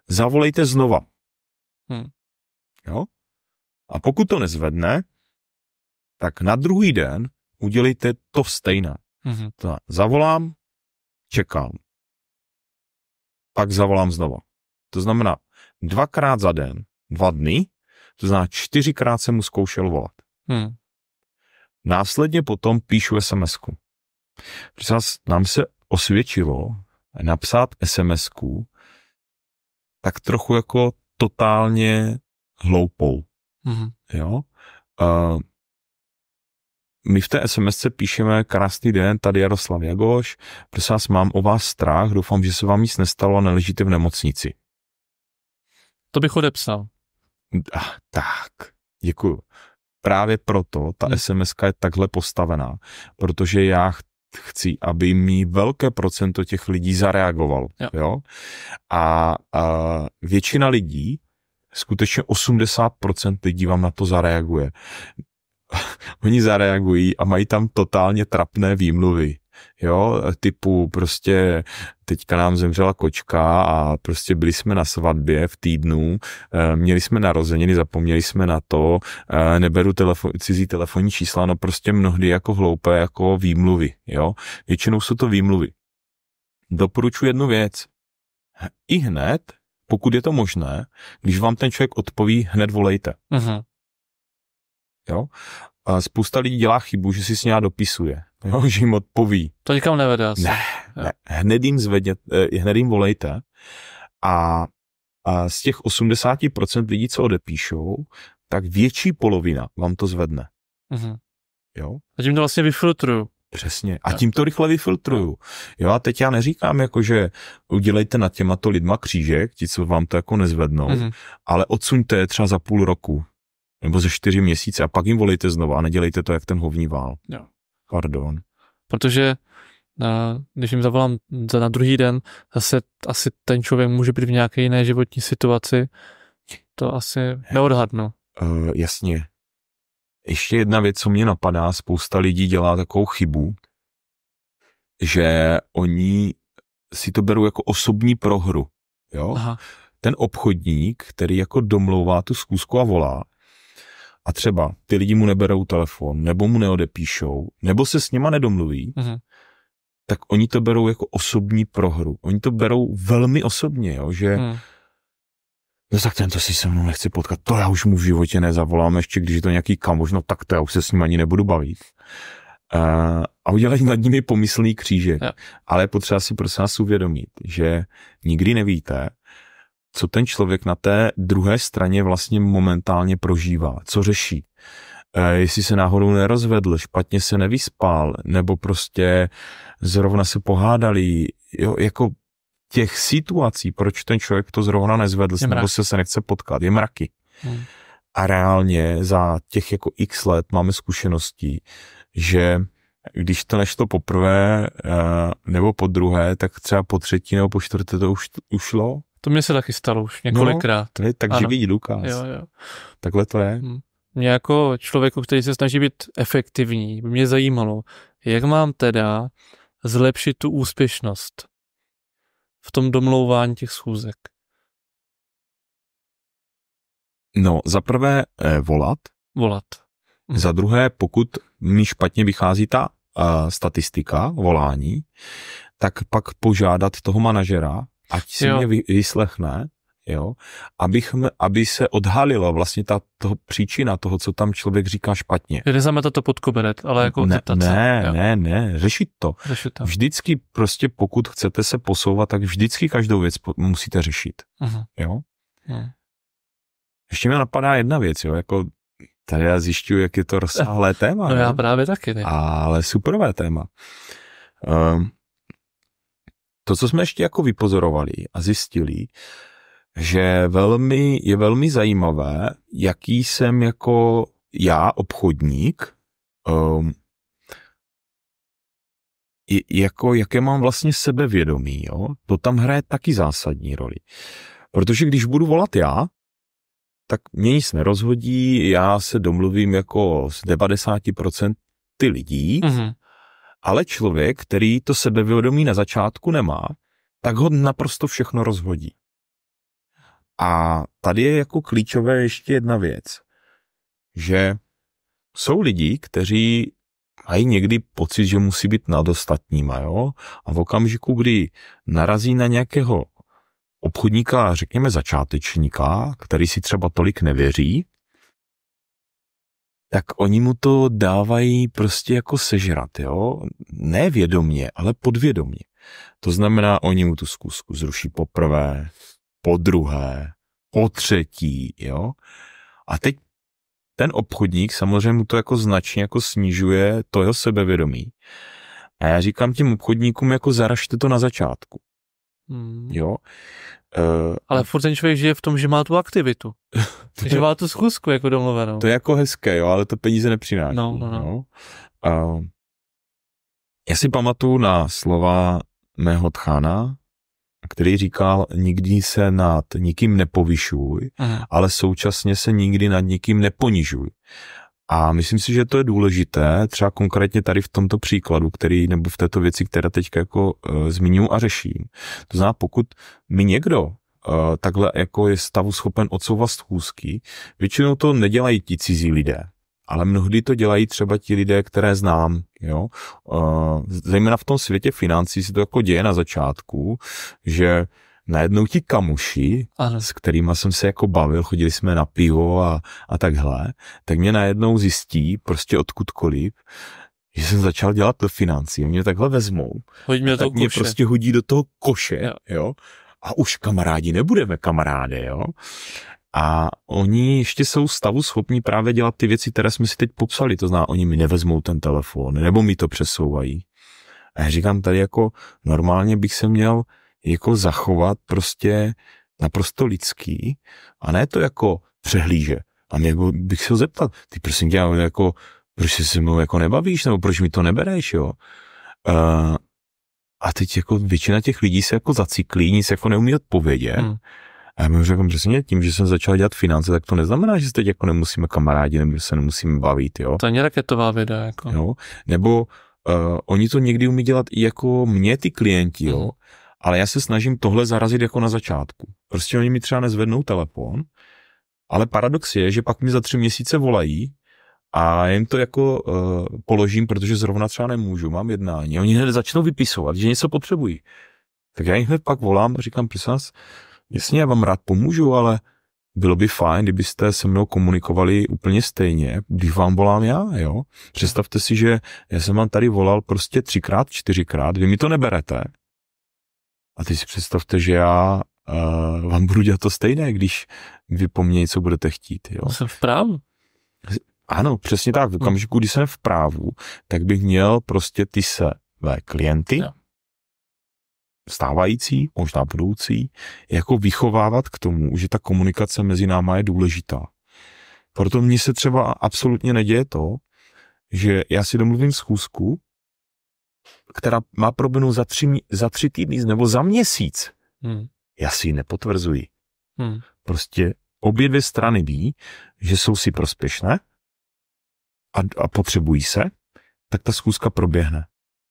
zavolejte znova. Jo? A pokud to nezvedne, tak na druhý den udělejte to stejné. Zavolám, čekám. Pak zavolám znova. To znamená 2krát za den, 2 dny, to znamená 4krát jsem mu zkoušel volat. Následně potom píšu SMS-ku. Protože nám se osvědčilo napsat SMS-ku tak trochu jako totálně hloupou. Jo? My v té SMS-ce píšeme: krásný den, tady Jaroslav Jagoš, prosím vás, mám o vás strach, doufám, že se vám nic nestalo a neležíte v nemocnici. To bych odepsal. Tak, děkuju. Právě proto ta SMS-ka je takhle postavená, protože já chci, aby mi velké procento těch lidí zareagovalo. Jo? A většina lidí, skutečně 80% lidí vám na to zareaguje. Oni zareagují a mají tam totálně trapné výmluvy. Jo, typu prostě teďka nám zemřela kočka a prostě byli jsme na svatbě v týdnu, měli jsme narozeniny, zapomněli jsme na to, neberu cizí telefonní čísla, no prostě mnohdy jako hloupé jako výmluvy, jo. Většinou jsou to výmluvy. Doporučuji jednu věc. I hned, pokud je to možné, když vám ten člověk odpoví, hned volejte. Jo. A spousta lidí dělá chybu, že si s ním dopisuje, jo, že jim odpoví. To nikam nevede asi. Ne. Hned jim volejte a z těch 80% lidí, co odepíšou, tak větší polovina vám to zvedne. Jo? A tím to vlastně vyfiltruju. Přesně. A tím to rychle vyfiltruju. Jo, a teď já neříkám, jako, že udělejte nad těmato lidma křížek, ti, co vám to jako nezvednou, ale odsuňte je třeba za půl roku. Nebo ze 4 měsíce a pak jim volejte znova a nedělejte to jak ten hovnívál. Jo. Pardon. Protože když jim zavolám na druhý den, zase asi ten člověk může být v nějaké jiné životní situaci. To asi neodhadnu. Jasně. Ještě jedna věc, co mě napadá, spousta lidí dělá takovou chybu, že oni si to berou jako osobní prohru. Jo? Aha. Ten obchodník, který jako domlouvá tu schůzku a volá, a třeba ty lidi mu neberou telefon, nebo mu neodepíšou, nebo se s nima nedomluví, tak oni to berou jako osobní prohru. Oni to berou velmi osobně, jo, že no tak tento si se mnou nechci potkat, to já už mu v životě nezavolám, ještě když je to nějaký kamoš, no tak to já už se s ním ani nebudu bavit. A udělají nad nimi pomyslný křížek. Ja. Ale je potřeba si prosím vás uvědomit, že nikdy nevíte, co ten člověk na té druhé straně vlastně momentálně prožívá, co řeší. Jestli se náhodou nerozvedl, špatně se nevyspal, nebo prostě zrovna se pohádali, jo, jako těch situací, proč ten člověk to zrovna nezvedl, nebo se nechce potkat, je mraky. A reálně za těch jako x let máme zkušenosti, že když to nešlo poprvé nebo po druhé, tak třeba po třetí nebo po čtvrté to už šlo. To mě se taky stalo už několikrát. No, to je tak živý důkaz. Jo. Takhle to je. Mě jako člověku, který se snaží být efektivní, by mě zajímalo, jak mám teda zlepšit tu úspěšnost v tom domlouvání těch schůzek. No, za prvé volat. Za druhé, pokud mi špatně vychází ta statistika volání, tak pak požádat toho manažera, ať si mě vyslechne, jo, aby se odhalila vlastně toho příčina toho, co tam člověk říká špatně. Nezametat to pod koberec, ale jako akceptace. Ne, řešit to. Vždycky prostě, pokud chcete se posouvat, tak vždycky každou věc musíte řešit, jo. Ještě mi napadá jedna věc, jo, jako tady já zjišťuji, jak je to rozsáhlé téma. No já právě taky. Ne? Ale superové téma. To, co jsme ještě jako vypozorovali a zjistili, že je velmi zajímavé, jaký jsem jako já, obchodník, jaké mám vlastně sebevědomí, jo? To tam hraje taky zásadní roli. Protože když budu volat já, tak mě nic nerozhodí, já se domluvím jako s 90% lidí, ale člověk, který to sebevědomí na začátku nemá, tak ho naprosto všechno rozhodí. A tady je jako klíčové ještě jedna věc, že jsou lidi, kteří mají někdy pocit, že musí být nad ostatníma, jo? A v okamžiku, kdy narazí na nějakého obchodníka, řekněme začátečníka, který si třeba tolik nevěří, tak oni mu to dávají prostě jako sežrat, jo? Ne vědomě, ale podvědomě. To znamená, oni mu tu zkusku zruší poprvé, podruhé, potřetí, jo? A teď ten obchodník samozřejmě mu to jako značně jako snižuje to jeho sebevědomí. A já říkám těm obchodníkům, jako zaražte to na začátku. Jo? Ale furt ten člověk žije v tom, že má tu aktivitu. Že má tu schůzku jako domluvenou. To je jako hezké, jo, ale to peníze nepřináší. No. Já si pamatuju na slova mého tchána, který říkal, nikdy se nad nikým nepovyšuj, ale současně se nikdy nad nikým neponižuj. A myslím si, že to je důležité, třeba konkrétně tady v tomto příkladu, nebo v této věci, která teďka jako zmiňuji a řeším. To znamená, pokud mi někdo takhle jako je stavu schopen odsouvat schůzky, většinou to nedělají ti cizí lidé, ale mnohdy to dělají třeba ti lidé, které znám, jo. Zejména v tom světě financí se to jako děje na začátku, že najednou ti kamuši, s kterýma jsem se jako bavil, chodili jsme na pivo a takhle, tak mě najednou zjistí, prostě odkudkoliv, že jsem začal dělat do financí, mě takhle vezmou, tak mě prostě hodí do toho koše, jo, a už kamarádi nebudeme kamaráde, jo. A oni ještě jsou stavu schopní právě dělat ty věci, které jsme si teď popsali, to znamená, oni mi nevezmou ten telefon, nebo mi to přesouvají. A já říkám, tady jako normálně bych se měl jako zachovat prostě naprosto lidský a ne to jako přehlíže. A mě bych se ho zeptal, ty prosím tě, jako, proč se mnou jako nebavíš, nebo proč mi to nebereš, jo? A teď jako většina těch lidí se jako zacyklí, nic jako neumí odpovědět. A já mi řekl, přesně tím, že jsem začal dělat finance, tak to neznamená, že se teď jako nemusíme kamarádi, nebo že se nemusíme bavit, jo? To není raketová věda, jako. Jo? Nebo oni to někdy umí dělat i jako mě ty klienti, jo? Ale já se snažím tohle zarazit jako na začátku. Prostě oni mi třeba nezvednou telefon, ale paradox je, že pak mi za 3 měsíce volají a jim to jako položím, protože zrovna třeba nemůžu, mám jednání. Oni hned začnou vypisovat, že něco potřebují. Tak já jim hned pak volám a říkám, prosím vás, jasně, já vám rád pomůžu, ale bylo by fajn, kdybyste se mnou komunikovali úplně stejně, když vám volám já, jo. Představte si, že já jsem vám tady volal prostě 3x, 4x, vy mi to neberete. A teď si představte, že já vám budu dělat to stejné, když vy po mně něco budete chtít. Jo? Jsem v právu. Ano, přesně tak. V okamžiku, kdy jsem v právu, tak bych měl prostě ty své klienty, stávající, možná budoucí, jako vychovávat k tomu, že ta komunikace mezi náma je důležitá. Proto mně se třeba absolutně neděje to, že já si domluvím schůzku, která má proběhnout za 3 týdny nebo za měsíc. Já si ji nepotvrzuji. Prostě obě dvě strany ví, že jsou si prospěšné a potřebují se, tak ta schůzka proběhne.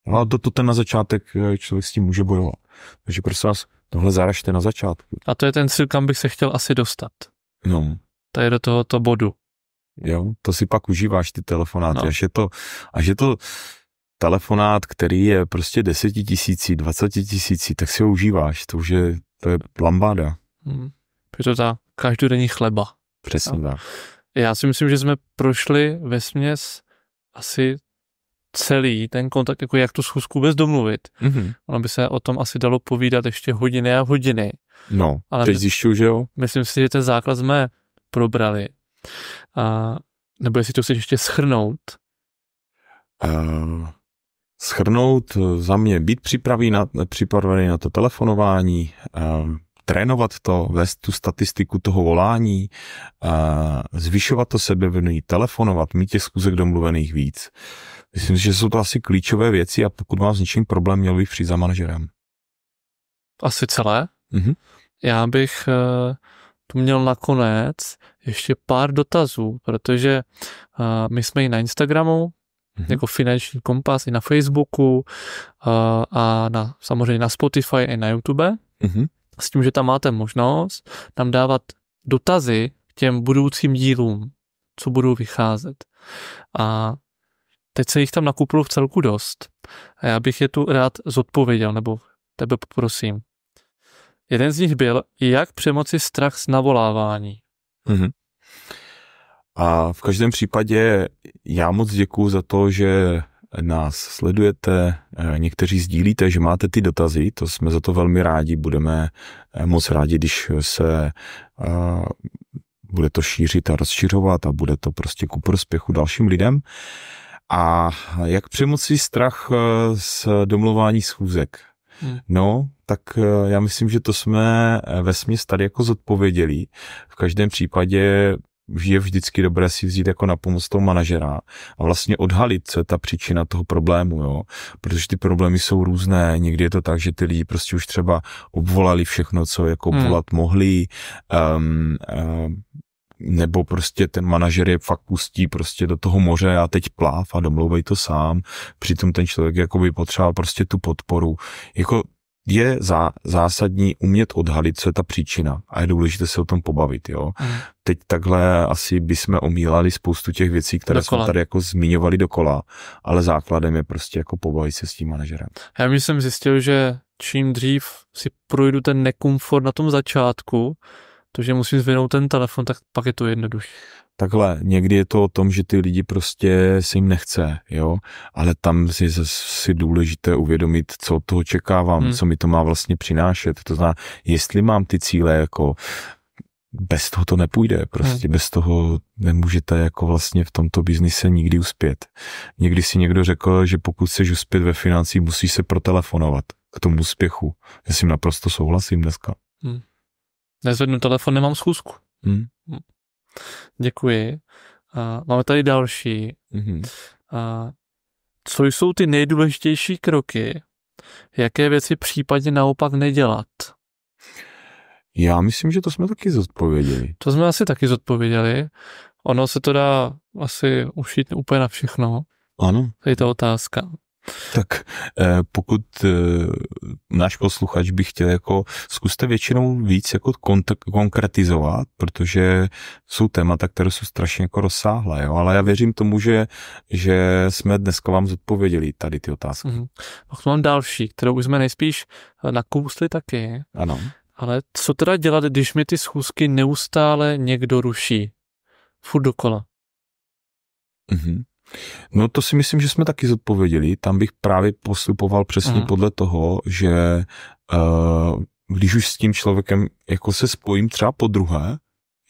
No a to ten na začátek člověk s tím může bojovat. Takže prosím vás, tohle zaražte na začátku. A to je ten cíl, kam bych se chtěl asi dostat. No. To je do tohoto bodu. Jo, to si pak užíváš ty telefonáty. No. Až je to telefonát, který je prostě 10 000, 20 000, tak si ho užíváš. To je lambáda. Je to ta každodenní chleba. Přesně tak. Já si myslím, že jsme prošli vesměs asi celý ten kontakt, jako jak tu schůzku vůbec domluvit. Ono by se o tom asi dalo povídat ještě hodiny a hodiny. No, ale teď zjišťuju, že jo? Myslím si, že ten základ jsme probrali. Nebo jestli to chceš ještě shrnout? Shrnout za mě, být připravený na to telefonování, trénovat to, vést tu statistiku toho volání, zvyšovat to sebevědomí, telefonovat, mít těch schůzek domluvených víc. Myslím si, že jsou to asi klíčové věci a pokud mám s něčím problém, měl bych přijít za manažerem. Asi celé. Já bych tu měl nakonec ještě pár dotazů, protože my jsme i na Instagramu, jako Finanční kompas, i na Facebooku a samozřejmě na Spotify i na YouTube. S tím, že tam máte možnost nám dávat dotazy k těm budoucím dílům, co budou vycházet. A teď se jich tam nakupilo v celku dost. A já bych je tu rád zodpověděl, nebo tebe poprosím. Jeden z nich byl, jak přemoci strach z navolávání. A v každém případě já moc děkuju za to, že nás sledujete, někteří sdílíte, že máte ty dotazy, to jsme za to velmi rádi, budeme moc rádi, když se bude to šířit a rozšiřovat a bude to prostě ku prospěchu dalším lidem. A jak přemoci strach z domluvání schůzek? No, tak já myslím, že to jsme vesměs tady jako zodpověděli. V každém případě je vždycky dobré si vzít jako na pomoc toho manažera a vlastně odhalit, co je ta příčina toho problému, jo. Protože ty problémy jsou různé, někdy je to tak, že ty lidi prostě už třeba obvolali všechno, co jako obvolat mohli, nebo prostě ten manažer je fakt pustí prostě do toho moře a teď pláv a domlouvej to sám, přitom ten člověk jako by potřeboval prostě tu podporu. Jako je zásadní umět odhalit, co je ta příčina a je důležité se o tom pobavit, jo. Teď takhle asi bychom omílali spoustu těch věcí, které jsme tady jako zmiňovali dokola, ale základem je prostě jako pobavit se s tím manažerem. Já bych jsem zjistil, že čím dřív si projdu ten nekomfort na tom začátku, to, že musím zvednout ten telefon, tak pak je to jednoduché. Takhle, někdy je to o tom, že ty lidi prostě se jim nechce, jo, ale tam si důležité uvědomit, co od toho čekávám, co mi to má vlastně přinášet, to znamená, jestli mám ty cíle, jako bez toho to nepůjde, prostě bez toho nemůžete jako vlastně v tomto biznise nikdy uspět. Někdy si někdo řekl, že pokud chceš uspět ve financích, musí se protelefonovat k tomu úspěchu. Já s tím naprosto souhlasím dneska. Nezvednu telefon, nemám schůzku. Děkuji. Máme tady další. Co jsou ty nejdůležitější kroky? Jaké věci případně naopak nedělat? Já myslím, že to jsme taky zodpověděli. To jsme asi taky zodpověděli. Ono se to dá asi ušít úplně na všechno. Ano. To je ta otázka. Tak pokud náš posluchač by chtěl, jako zkuste většinou víc jako konkretizovat, protože jsou témata, které jsou strašně jako rozsáhlé, jo? Ale já věřím tomu, že jsme dneska vám zodpověděli tady ty otázky. Pak mám další, kterou už jsme nejspíš nakousli taky. Ano. Ale co teda dělat, když mi ty schůzky neustále někdo ruší? Furt dokola. No to si myslím, že jsme taky zodpověděli. Tam bych právě postupoval přesně podle toho, že když už s tím člověkem jako se spojím třeba po druhé,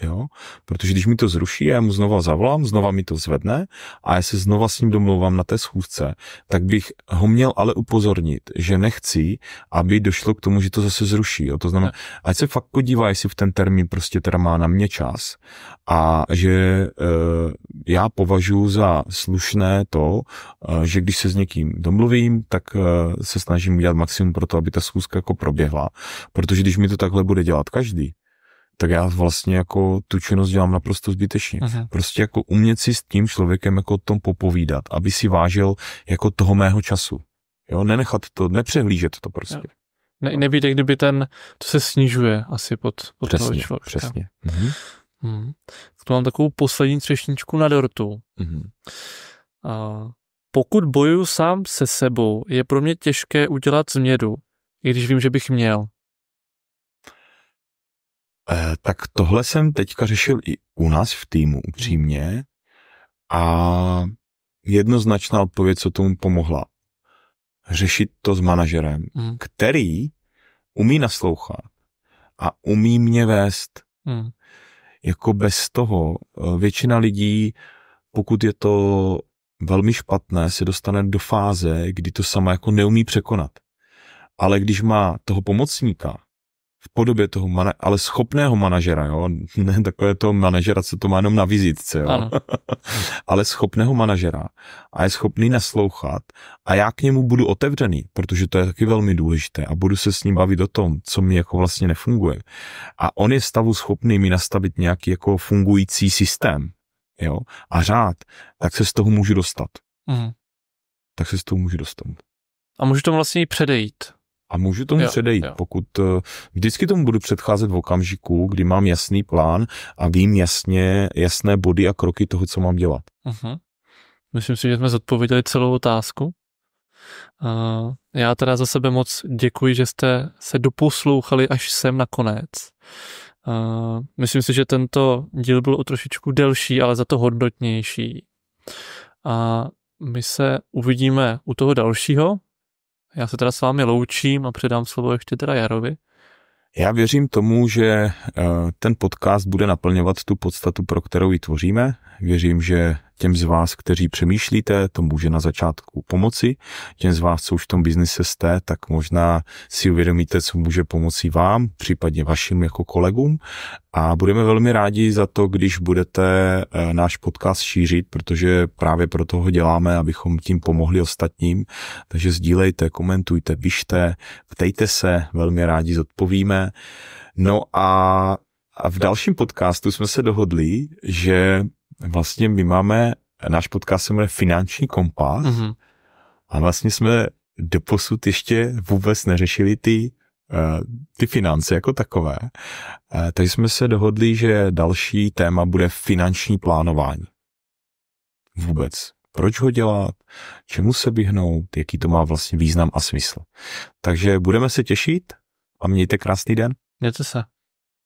jo, protože když mi to zruší, já mu znova zavolám, znova mi to zvedne a já se znova s ním domlouvám na té schůzce, tak bych ho měl ale upozornit, že nechci, aby došlo k tomu, že to zase zruší. Jo. To znamená, ať se fakt podívá, jestli v ten termín prostě teda má na mě čas a že já považuji za slušné to, že když se s někým domluvím, tak se snažím udělat maximum pro to, aby ta schůzka jako proběhla, protože když mi to takhle bude dělat každý, tak já vlastně jako tu činnost dělám naprosto zbytečně. Prostě jako umět si s tím člověkem jako o tom popovídat, aby si vážil jako toho mého času. Jo, nenechat to, nepřehlížet to prostě. Nevíte, kdyby to se snižuje asi pod toho člověka. Přesně. Tu mám takovou poslední třešničku na dortu. Pokud bojuju sám se sebou, je pro mě těžké udělat změnu, i když vím, že bych měl. Tak tohle jsem teďka řešil i u nás v týmu, upřímně. A jednoznačná odpověď, co tomu pomohla. Řešit to s manažerem, který umí naslouchat a umí mě vést. Jako bez toho většina lidí, pokud je to velmi špatné, se dostane do fáze, kdy to sama jako neumí překonat. Ale když má toho pomocníka v podobě toho, ale schopného manažera, jo, ne takové toho manažera, co to má jenom na vizitce, jo, ale schopného manažera a je schopný naslouchat a já k němu budu otevřený, protože to je taky velmi důležité a budu se s ním bavit o tom, co mi jako vlastně nefunguje. A on je stavu schopný mi nastavit nějaký jako fungující systém, jo, a řád, tak se z toho můžu dostat. Tak se z toho můžu dostat. A můžu tomu vlastně i předejít. A můžu tomu předejít, pokud vždycky tomu budu předcházet v okamžiku, kdy mám jasný plán a vím jasné body a kroky toho, co mám dělat. Myslím si, že jsme zodpověděli celou otázku. Já teda za sebe moc děkuji, že jste se doposlouchali až sem nakonec. Myslím si, že tento díl byl o trošičku delší, ale za to hodnotnější. A my se uvidíme u toho dalšího. Já se teda s vámi loučím a předám slovo ještě teda Jarovi. Já věřím tomu, že ten podcast bude naplňovat tu podstatu, pro kterou ji tvoříme. Věřím, že těm z vás, kteří přemýšlíte, to může na začátku pomoci. Těm z vás, co už v tom biznise jste, tak možná si uvědomíte, co může pomoci vám, případně vašim jako kolegům. A budeme velmi rádi za to, když budete náš podcast šířit, protože právě proto ho děláme, abychom tím pomohli ostatním. Takže sdílejte, komentujte, pište, ptejte se, velmi rádi zodpovíme. No a v dalším podcastu jsme se dohodli, že vlastně my máme, náš podcast se jmenuje Finanční kompas a vlastně jsme doposud ještě vůbec neřešili ty finance jako takové. Takže jsme se dohodli, že další téma bude finanční plánování. Vůbec. Proč ho dělat, čemu se vyhnout, jaký to má vlastně význam a smysl. Takže budeme se těšit a mějte krásný den. Mějte se.